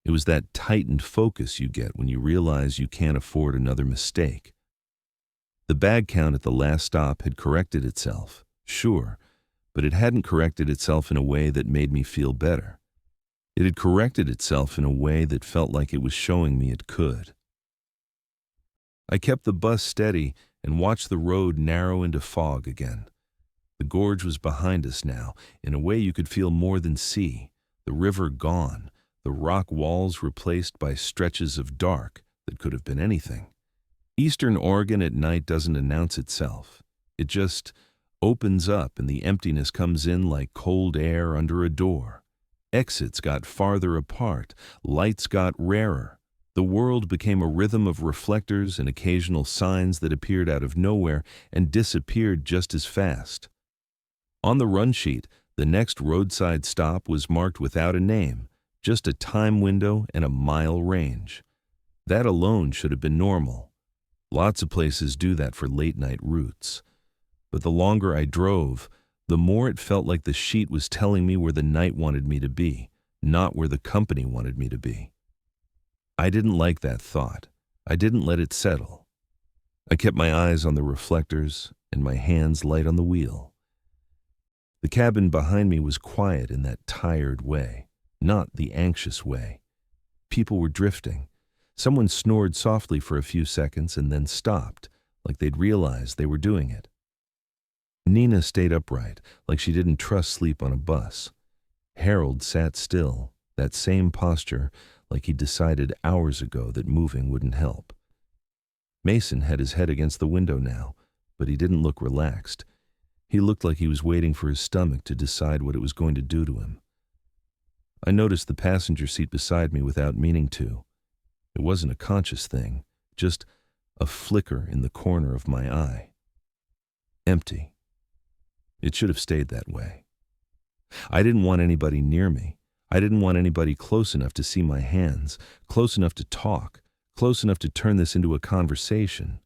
It was that tightened focus you get when you realize you can't afford another mistake. The bag count at the last stop had corrected itself, sure, but it hadn't corrected itself in a way that made me feel better. It had corrected itself in a way that felt like it was showing me it could. I kept the bus steady and watched the road narrow into fog again. The gorge was behind us now, in a way you could feel more than see, the river gone, the rock walls replaced by stretches of dark that could have been anything. Eastern Oregon at night doesn't announce itself. It just opens up and the emptiness comes in like cold air under a door. Exits got farther apart, lights got rarer. The world became a rhythm of reflectors and occasional signs that appeared out of nowhere and disappeared just as fast. On the run sheet, the next roadside stop was marked without a name, just a time window and a mile range. That alone should have been normal. Lots of places do that for late-night routes. But the longer I drove, the more it felt like the sheet was telling me where the night wanted me to be, not where the company wanted me to be. I didn't like that thought. I didn't let it settle. I kept my eyes on the reflectors and my hands light on the wheel. The cabin behind me was quiet in that tired way, not the anxious way. People were drifting. Someone snored softly for a few seconds and then stopped, like they'd realized they were doing it. Nina stayed upright, like she didn't trust sleep on a bus. Harold sat still, that same posture, like he'd decided hours ago that moving wouldn't help. Mason had his head against the window now, but he didn't look relaxed. He looked like he was waiting for his stomach to decide what it was going to do to him. I noticed the passenger seat beside me without meaning to. It wasn't a conscious thing, just a flicker in the corner of my eye. Empty. It should have stayed that way. I didn't want anybody near me. I didn't want anybody close enough to see my hands, close enough to talk, close enough to turn this into a conversation.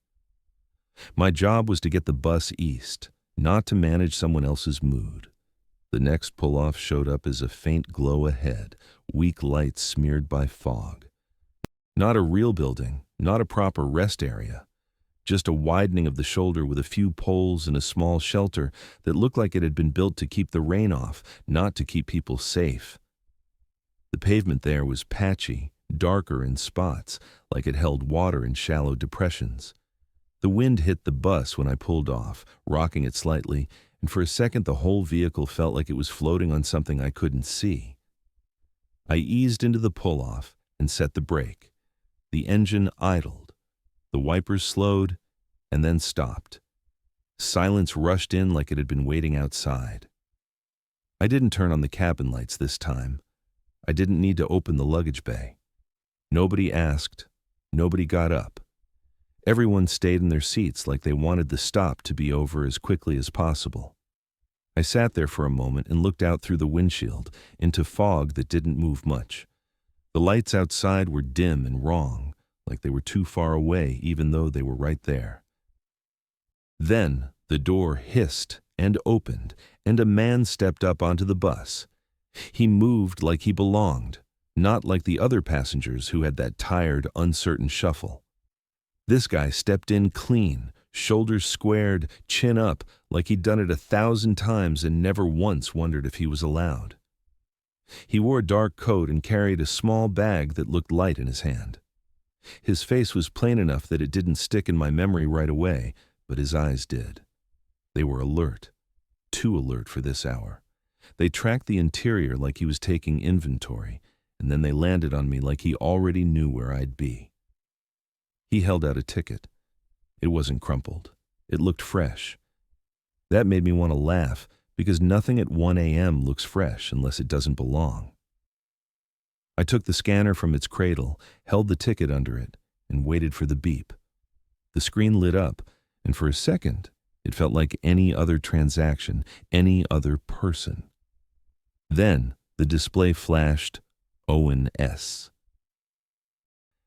My job was to get the bus east, not to manage someone else's mood. The next pull-off showed up as a faint glow ahead, weak lights smeared by fog. Not a real building, not a proper rest area, just a widening of the shoulder with a few poles and a small shelter that looked like it had been built to keep the rain off, not to keep people safe. The pavement there was patchy, darker in spots, like it held water in shallow depressions. The wind hit the bus when I pulled off, rocking it slightly, and for a second the whole vehicle felt like it was floating on something I couldn't see. I eased into the pull-off and set the brake. The engine idled. The wipers slowed and then stopped. Silence rushed in like it had been waiting outside. I didn't turn on the cabin lights this time. I didn't need to open the luggage bay. Nobody asked. Nobody got up. Everyone stayed in their seats like they wanted the stop to be over as quickly as possible. I sat there for a moment and looked out through the windshield into fog that didn't move much. The lights outside were dim and wrong, like they were too far away even though they were right there. Then the door hissed and opened, and a man stepped up onto the bus. He moved like he belonged, not like the other passengers who had that tired, uncertain shuffle. This guy stepped in clean, shoulders squared, chin up, like he'd done it 1,000 times and never once wondered if he was allowed. He wore a dark coat and carried a small bag that looked light in his hand. His face was plain enough that it didn't stick in my memory right away, but his eyes did. They were alert, too alert for this hour. They tracked the interior like he was taking inventory, and then they landed on me like he already knew where I'd be. He held out a ticket. It wasn't crumpled. It looked fresh. That made me want to laugh, because nothing at 1 a.m. looks fresh unless it doesn't belong. I took the scanner from its cradle, held the ticket under it, and waited for the beep. The screen lit up, and for a second, it felt like any other transaction, any other person. Then the display flashed Owen S.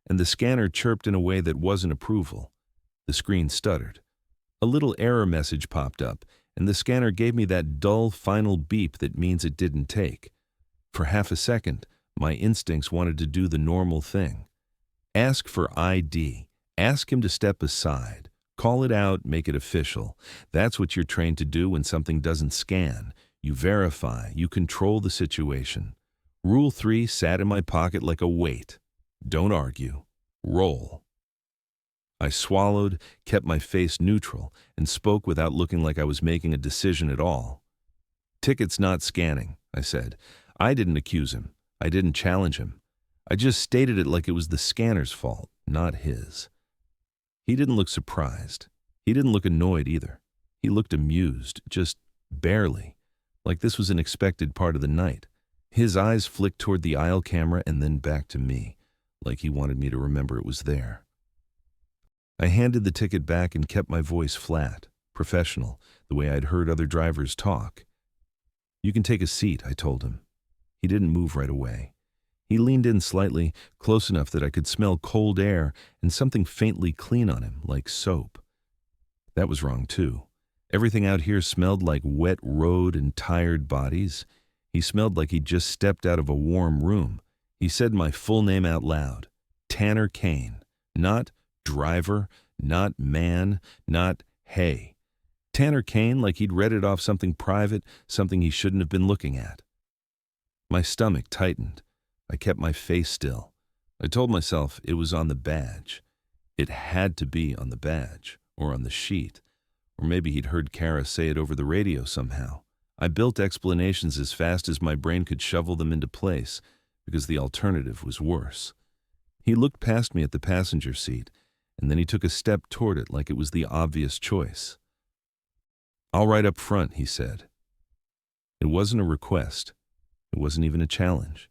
And the scanner chirped in a way that wasn't approval. The screen stuttered. A little error message popped up, and the scanner gave me that dull final beep that means it didn't take. For half a second, my instincts wanted to do the normal thing. Ask for ID. Ask him to step aside. Call it out, make it official. That's what you're trained to do when something doesn't scan. You verify, you control the situation. Rule 3 sat in my pocket like a weight. Don't argue. Roll. I swallowed, kept my face neutral, and spoke without looking like I was making a decision at all. Ticket's not scanning, I said. I didn't accuse him. I didn't challenge him. I just stated it like it was the scanner's fault, not his. He didn't look surprised. He didn't look annoyed either. He looked amused, just barely, like this was an expected part of the night. His eyes flicked toward the aisle camera and then back to me, like he wanted me to remember it was there. I handed the ticket back and kept my voice flat, professional, the way I'd heard other drivers talk. You can take a seat, I told him. He didn't move right away. He leaned in slightly, close enough that I could smell cold air and something faintly clean on him, like soap. That was wrong, too. Everything out here smelled like wet road and tired bodies. He smelled like he'd just stepped out of a warm room. He said my full name out loud. Tanner Caine. Not driver, not man, not hey. Tanner Caine, like he'd read it off something private, something he shouldn't have been looking at. My stomach tightened. I kept my face still. I told myself it was on the badge. It had to be on the badge, or on the sheet. Or maybe he'd heard Kara say it over the radio somehow. I built explanations as fast as my brain could shovel them into place, because the alternative was worse. He looked past me at the passenger seat, and then he took a step toward it like it was the obvious choice. "I'll ride up front," he said. It wasn't a request. It wasn't even a challenge.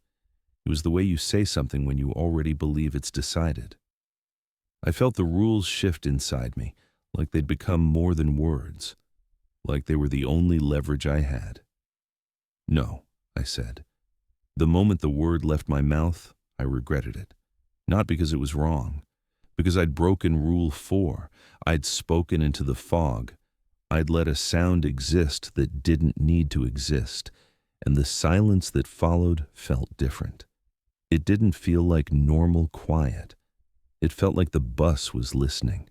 It was the way you say something when you already believe it's decided. I felt the rules shift inside me, like they'd become more than words, like they were the only leverage I had. "No," I said. The moment the word left my mouth, I regretted it. Not because it was wrong, because I'd broken Rule 4. I'd spoken into the fog. I'd let a sound exist that didn't need to exist, and the silence that followed felt different. It didn't feel like normal quiet. It felt like the bus was listening.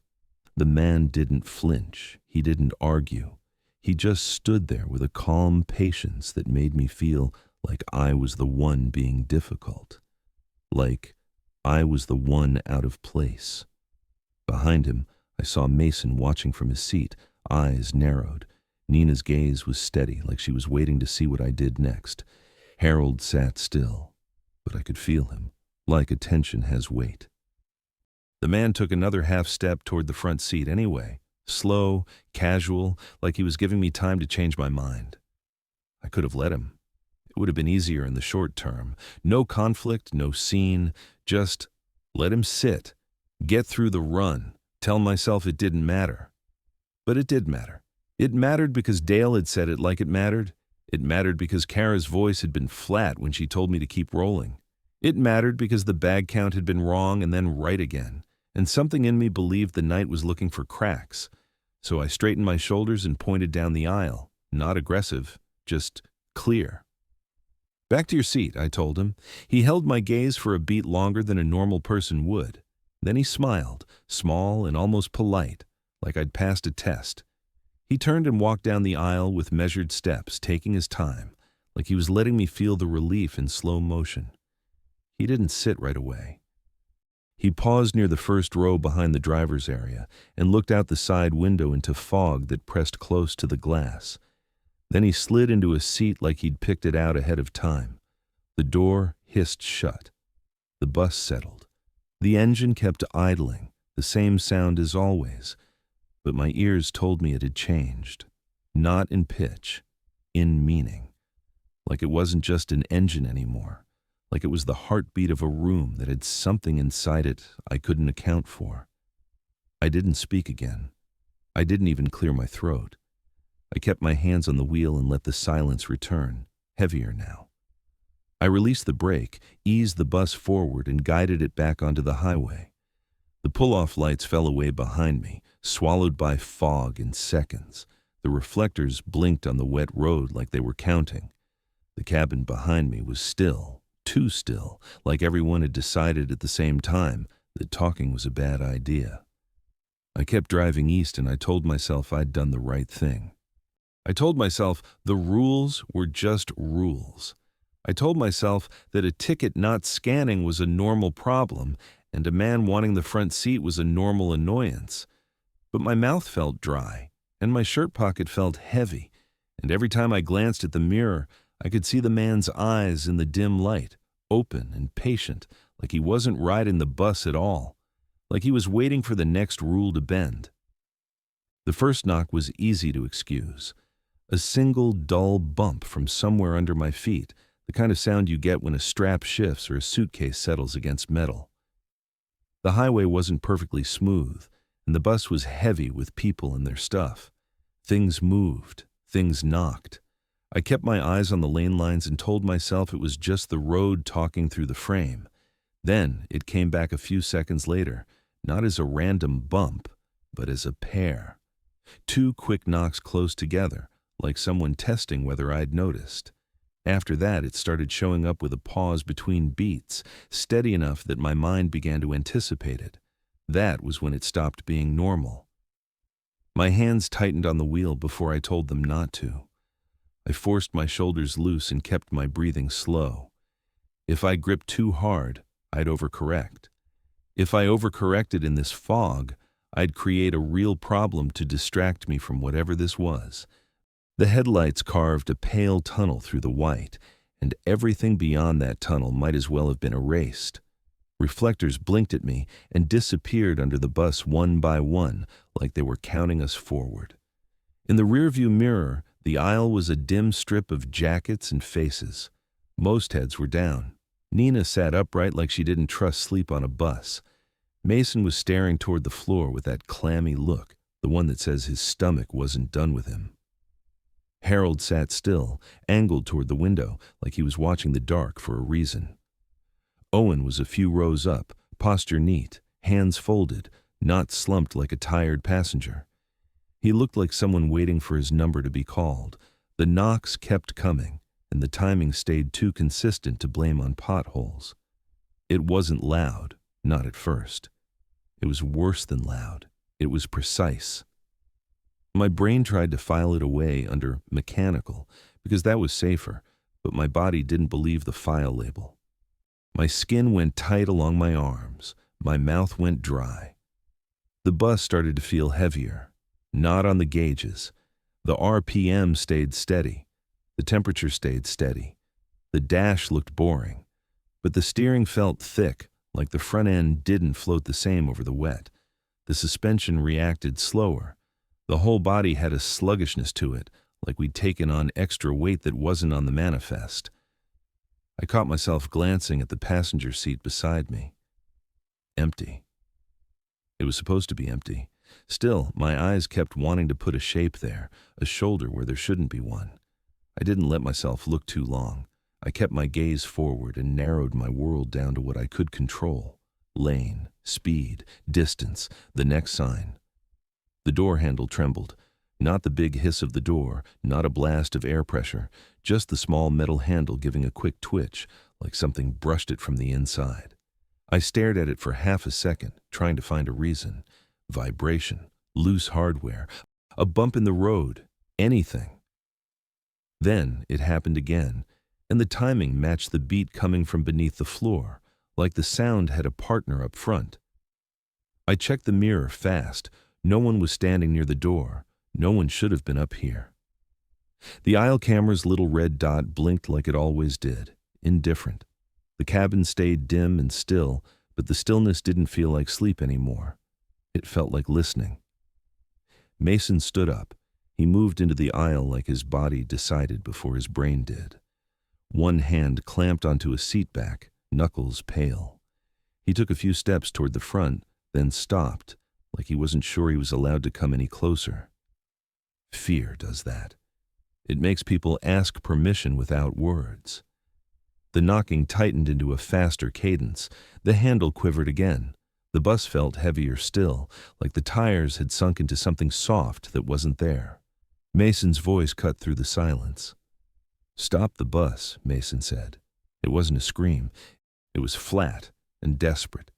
The man didn't flinch. He didn't argue. He just stood there with a calm patience that made me feel like I was the one being difficult. Like I was the one out of place. Behind him, I saw Mason watching from his seat, eyes narrowed. Nina's gaze was steady, like she was waiting to see what I did next. Harold sat still, but I could feel him, like attention has weight. The man took another half step toward the front seat anyway, slow, casual, like he was giving me time to change my mind. I could have let him. It would have been easier in the short term. No conflict, no scene, just let him sit, get through the run, tell myself it didn't matter. But it did matter. It mattered because Dale had said it like it mattered. It mattered because Kara's voice had been flat when she told me to keep rolling. It mattered because the bag count had been wrong and then right again, and something in me believed the night was looking for cracks. So I straightened my shoulders and pointed down the aisle, not aggressive, just clear. "Back to your seat," I told him. He held my gaze for a beat longer than a normal person would. Then he smiled, small and almost polite, like I'd passed a test. He turned and walked down the aisle with measured steps, taking his time, like he was letting me feel the relief in slow motion. He didn't sit right away. He paused near the first row behind the driver's area and looked out the side window into fog that pressed close to the glass. Then he slid into a seat like he'd picked it out ahead of time. The door hissed shut. The bus settled. The engine kept idling, the same sound as always, but my ears told me it had changed. Not in pitch, in meaning. Like it wasn't just an engine anymore. Like it was the heartbeat of a room that had something inside it I couldn't account for. I didn't speak again. I didn't even clear my throat. I kept my hands on the wheel and let the silence return, heavier now. I released the brake, eased the bus forward, and guided it back onto the highway. The pull-off lights fell away behind me, swallowed by fog in seconds. The reflectors blinked on the wet road like they were counting. The cabin behind me was still, too still, like everyone had decided at the same time that talking was a bad idea. I kept driving east and I told myself I'd done the right thing. I told myself the rules were just rules. I told myself that a ticket not scanning was a normal problem and a man wanting the front seat was a normal annoyance. But my mouth felt dry, and my shirt pocket felt heavy, and every time I glanced at the mirror, I could see the man's eyes in the dim light, open and patient, like he wasn't riding the bus at all, like he was waiting for the next rule to bend. The first knock was easy to excuse. A single dull bump from somewhere under my feet, the kind of sound you get when a strap shifts or a suitcase settles against metal. The highway wasn't perfectly smooth, and the bus was heavy with people and their stuff. Things moved, things knocked. I kept my eyes on the lane lines and told myself it was just the road talking through the frame. Then it came back a few seconds later, not as a random bump, but as a pair. Two quick knocks close together, like someone testing whether I'd noticed. After that, it started showing up with a pause between beats, steady enough that my mind began to anticipate it. That was when it stopped being normal. My hands tightened on the wheel before I told them not to. I forced my shoulders loose and kept my breathing slow. If I gripped too hard, I'd overcorrect. If I overcorrected in this fog, I'd create a real problem to distract me from whatever this was. The headlights carved a pale tunnel through the white, and everything beyond that tunnel might as well have been erased. Reflectors blinked at me and disappeared under the bus one by one, like they were counting us forward. In the rearview mirror, the aisle was a dim strip of jackets and faces. Most heads were down. Nina sat upright like she didn't trust sleep on a bus. Mason was staring toward the floor with that clammy look, the one that says his stomach wasn't done with him. Harold sat still, angled toward the window, like he was watching the dark for a reason. Owen was a few rows up, posture neat, hands folded, not slumped like a tired passenger. He looked like someone waiting for his number to be called. The knocks kept coming, and the timing stayed too consistent to blame on potholes. It wasn't loud, not at first. It was worse than loud, It was precise. My brain tried to file it away under mechanical, because that was safer, but my body didn't believe the file label. My skin went tight along my arms. My mouth went dry. The bus started to feel heavier, not on the gauges. The RPM stayed steady. The temperature stayed steady. The dash looked boring, but the steering felt thick, like the front end didn't float the same over the wet. The suspension reacted slower. The whole body had a sluggishness to it, like we'd taken on extra weight that wasn't on the manifest. I caught myself glancing at the passenger seat beside me. Empty. It was supposed to be empty. Still, my eyes kept wanting to put a shape there, a shoulder where there shouldn't be one. I didn't let myself look too long. I kept my gaze forward and narrowed my world down to what I could control. Lane, speed, distance, the next sign. The door handle trembled. Not the big hiss of the door, not a blast of air pressure, just the small metal handle giving a quick twitch, like something brushed it from the inside. I stared at it for half a second, trying to find a reason. Vibration, loose hardware, a bump in the road, anything. Then it happened again, and the timing matched the beat coming from beneath the floor, like the sound had a partner up front. I checked the mirror fast. No one was standing near the door. No one should have been up here. The aisle camera's little red dot blinked like it always did, indifferent. The cabin stayed dim and still, but the stillness didn't feel like sleep anymore. It felt like listening. Mason stood up. He moved into the aisle like his body decided before his brain did. One hand clamped onto a seat back, knuckles pale. He took a few steps toward the front, then stopped, like he wasn't sure he was allowed to come any closer. Fear does that. It makes people ask permission without words. The knocking tightened into a faster cadence. The handle quivered again. The bus felt heavier still, like the tires had sunk into something soft that wasn't there. Mason's voice cut through the silence. "Stop the bus," Mason said. It wasn't a scream. It was flat and desperate.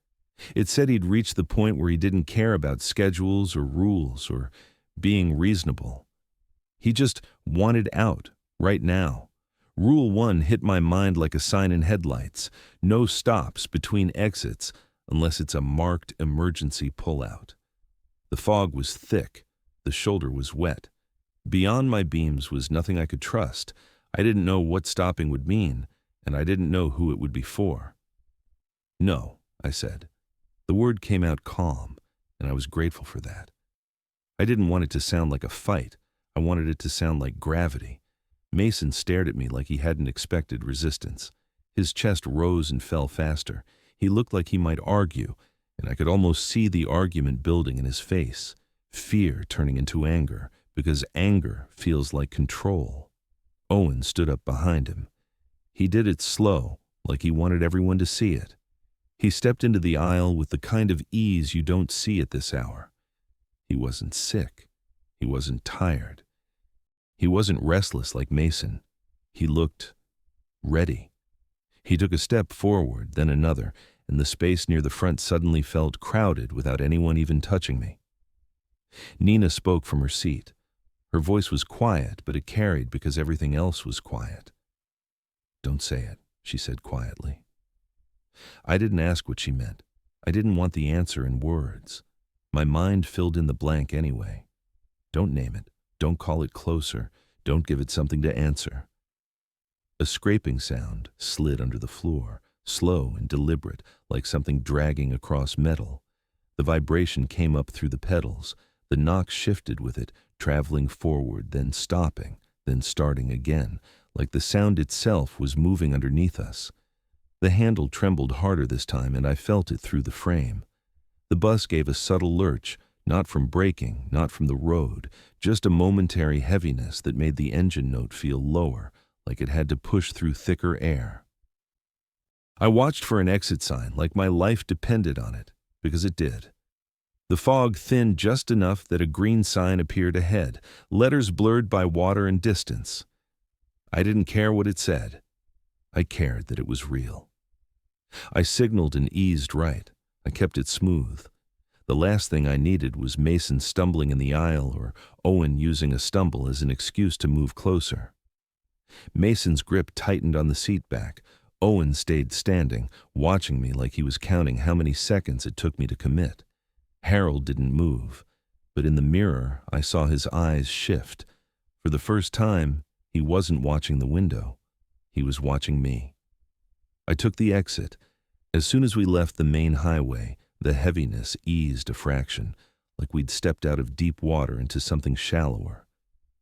It said he'd reached the point where he didn't care about schedules or rules or being reasonable. He just wanted out, right now. Rule 1 hit my mind like a sign in headlights. No stops between exits unless it's a marked emergency pullout. The fog was thick. The shoulder was wet. Beyond my beams was nothing I could trust. I didn't know what stopping would mean, and I didn't know who it would be for. "No," I said. The word came out calm, and I was grateful for that. I didn't want it to sound like a fight. I wanted it to sound like gravity. Mason stared at me like he hadn't expected resistance. His chest rose and fell faster. He looked like he might argue, and I could almost see the argument building in his face. Fear turning into anger, because anger feels like control. Owen stood up behind him. He did it slow, like he wanted everyone to see it. He stepped into the aisle with the kind of ease you don't see at this hour. He wasn't sick. He wasn't tired. He wasn't restless like Mason. He looked ready. He took a step forward, then another, and the space near the front suddenly felt crowded without anyone even touching me. Nina spoke from her seat. Her voice was quiet, but it carried because everything else was quiet. "Don't say it," she said quietly. I didn't ask what she meant. I didn't want the answer in words. My mind filled in the blank anyway. Don't name it. Don't call it closer. Don't give it something to answer. A scraping sound slid under the floor, slow and deliberate, like something dragging across metal. The vibration came up through the pedals. The knock shifted with it, traveling forward, then stopping, then starting again, like the sound itself was moving underneath us. The handle trembled harder this time, and I felt it through the frame. The bus gave a subtle lurch, not from braking, not from the road, just a momentary heaviness that made the engine note feel lower, like it had to push through thicker air. I watched for an exit sign, like my life depended on it, because it did. The fog thinned just enough that a green sign appeared ahead, letters blurred by water and distance. I didn't care what it said. I cared that it was real. I signaled and eased right. I kept it smooth. The last thing I needed was Mason stumbling in the aisle or Owen using a stumble as an excuse to move closer. Mason's grip tightened on the seat back. Owen stayed standing, watching me like he was counting how many seconds it took me to commit. Harold didn't move, but in the mirror I saw his eyes shift. For the first time, he wasn't watching the window. He was watching me. I took the exit. As soon as we left the main highway, the heaviness eased a fraction, like we'd stepped out of deep water into something shallower.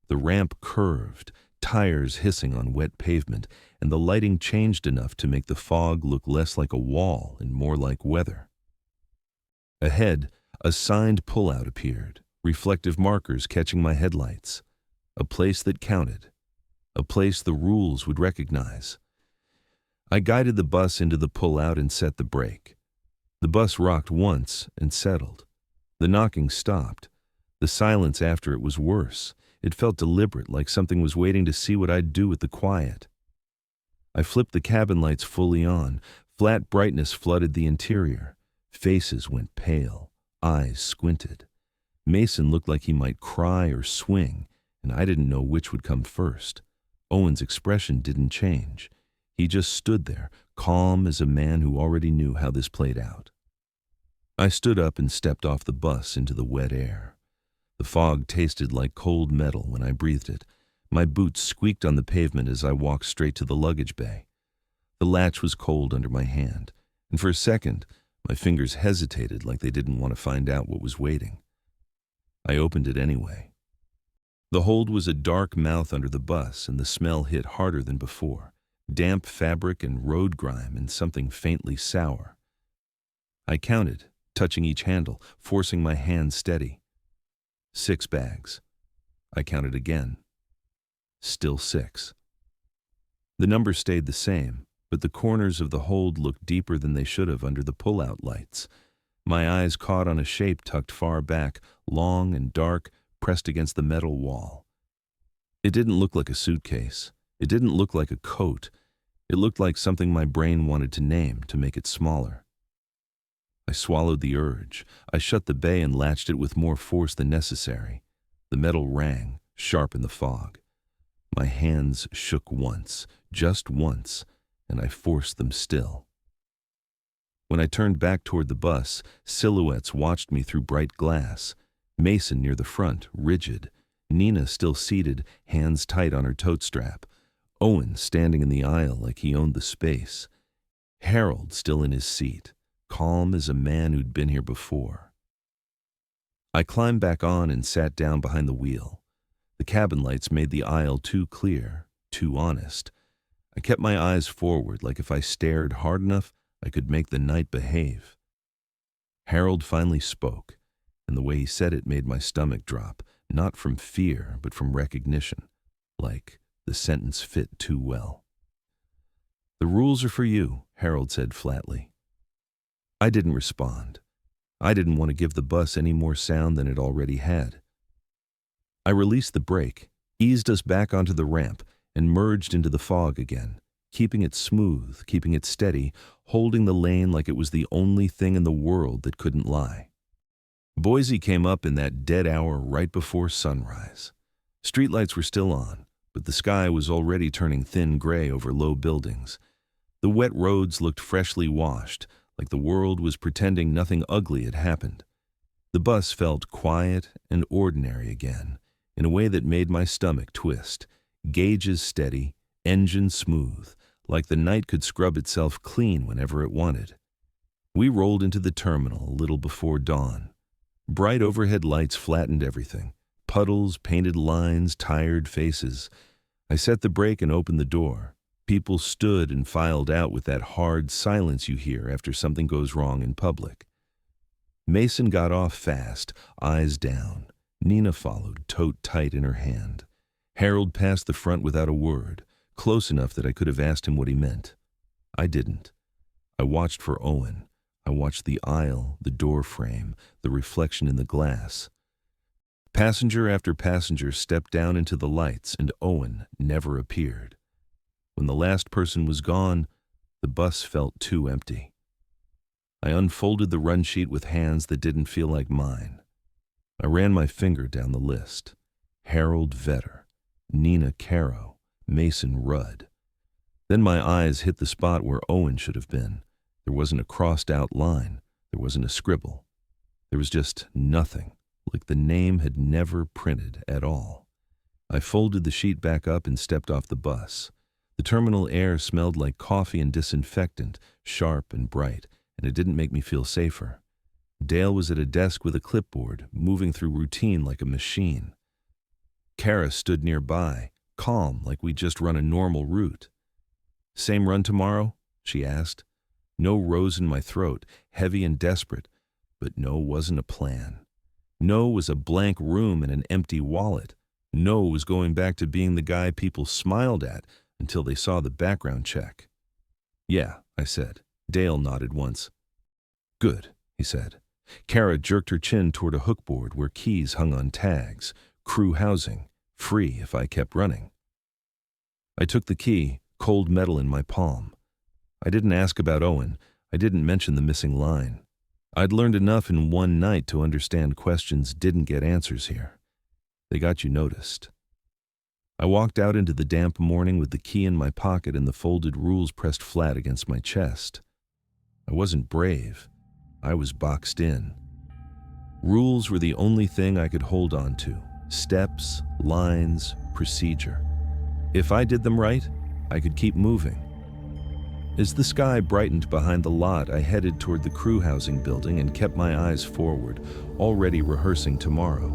The ramp curved, tires hissing on wet pavement, and the lighting changed enough to make the fog look less like a wall and more like weather. Ahead, a signed pullout appeared, reflective markers catching my headlights. A place that counted. A place the rules would recognize. I guided the bus into the pullout and set the brake. The bus rocked once and settled. The knocking stopped. The silence after it was worse. It felt deliberate, like something was waiting to see what I'd do with the quiet. I flipped the cabin lights fully on. Flat brightness flooded the interior. Faces went pale. Eyes squinted. Mason looked like he might cry or swing, and I didn't know which would come first. Owen's expression didn't change. He just stood there, calm as a man who already knew how this played out. I stood up and stepped off the bus into the wet air. The fog tasted like cold metal when I breathed it. My boots squeaked on the pavement as I walked straight to the luggage bay. The latch was cold under my hand, and for a second, my fingers hesitated like they didn't want to find out what was waiting. I opened it anyway. The hold was a dark mouth under the bus, and the smell hit harder than before. Damp fabric and road grime and something faintly sour. I counted, touching each handle, forcing my hand steady. 6 bags. I counted again. Still 6. The number stayed the same, but the corners of the hold looked deeper than they should have under the pull-out lights. My eyes caught on a shape tucked far back, long and dark, pressed against the metal wall. It didn't look like a suitcase. It didn't look like a coat. It looked like something my brain wanted to name to make it smaller. I swallowed the urge. I shut the bay and latched it with more force than necessary. The metal rang, sharp in the fog. My hands shook once, just once, and I forced them still. When I turned back toward the bus, silhouettes watched me through bright glass. Mason near the front, rigid. Nina still seated, hands tight on her tote strap. Owen standing in the aisle like he owned the space. Harold still in his seat, calm as a man who'd been here before. I climbed back on and sat down behind the wheel. The cabin lights made the aisle too clear, too honest. I kept my eyes forward, like if I stared hard enough, I could make the night behave. Harold finally spoke, and the way he said it made my stomach drop, not from fear, but from recognition, like the sentence fit too well. "The rules are for you," Harold said flatly. I didn't respond. I didn't want to give the bus any more sound than it already had. I released the brake, eased us back onto the ramp, and merged into the fog again, keeping it smooth, keeping it steady, holding the lane like it was the only thing in the world that couldn't lie. Boise came up in that dead hour right before sunrise. Streetlights were still on, but the sky was already turning thin gray over low buildings. The wet roads looked freshly washed, like the world was pretending nothing ugly had happened. The bus felt quiet and ordinary again, in a way that made my stomach twist. Gauges steady, engine smooth, like the night could scrub itself clean whenever it wanted. We rolled into the terminal a little before dawn. Bright overhead lights flattened everything. Puddles, painted lines, tired faces. I set the brake and opened the door. People stood and filed out with that hard silence you hear after something goes wrong in public. Mason got off fast, eyes down. Nina followed, tote tight in her hand. Harold passed the front without a word, close enough that I could have asked him what he meant. I didn't. I watched for Owen. I watched the aisle, the door frame, the reflection in the glass. Passenger after passenger stepped down into the lights, and Owen never appeared. When the last person was gone, the bus felt too empty. I unfolded the run sheet with hands that didn't feel like mine. I ran my finger down the list. Harold Vetter, Nina Caro, Mason Rudd. Then my eyes hit the spot where Owen should have been. There wasn't a crossed-out line. There wasn't a scribble. There was just nothing, like the name had never printed at all. I folded the sheet back up and stepped off the bus. The terminal air smelled like coffee and disinfectant, sharp and bright, and it didn't make me feel safer. Dale was at a desk with a clipboard, moving through routine like a machine. Kara stood nearby, calm like we'd just run a normal route. "Same run tomorrow?" she asked. No rose in my throat, heavy and desperate, but no wasn't a plan. No was a blank room and an empty wallet. No was going back to being the guy people smiled at until they saw the background check. "Yeah," I said. Dale nodded once. "Good," he said. Kara jerked her chin toward a hookboard where keys hung on tags. Crew housing, free if I kept running. I took the key, cold metal in my palm. I didn't ask about Owen. I didn't mention the missing line. I'd learned enough in one night to understand questions didn't get answers here. They got you noticed. I walked out into the damp morning with the key in my pocket and the folded rules pressed flat against my chest. I wasn't brave. I was boxed in. Rules were the only thing I could hold on to. Steps, lines, procedure. If I did them right, I could keep moving. As the sky brightened behind the lot, I headed toward the crew housing building and kept my eyes forward, already rehearsing tomorrow.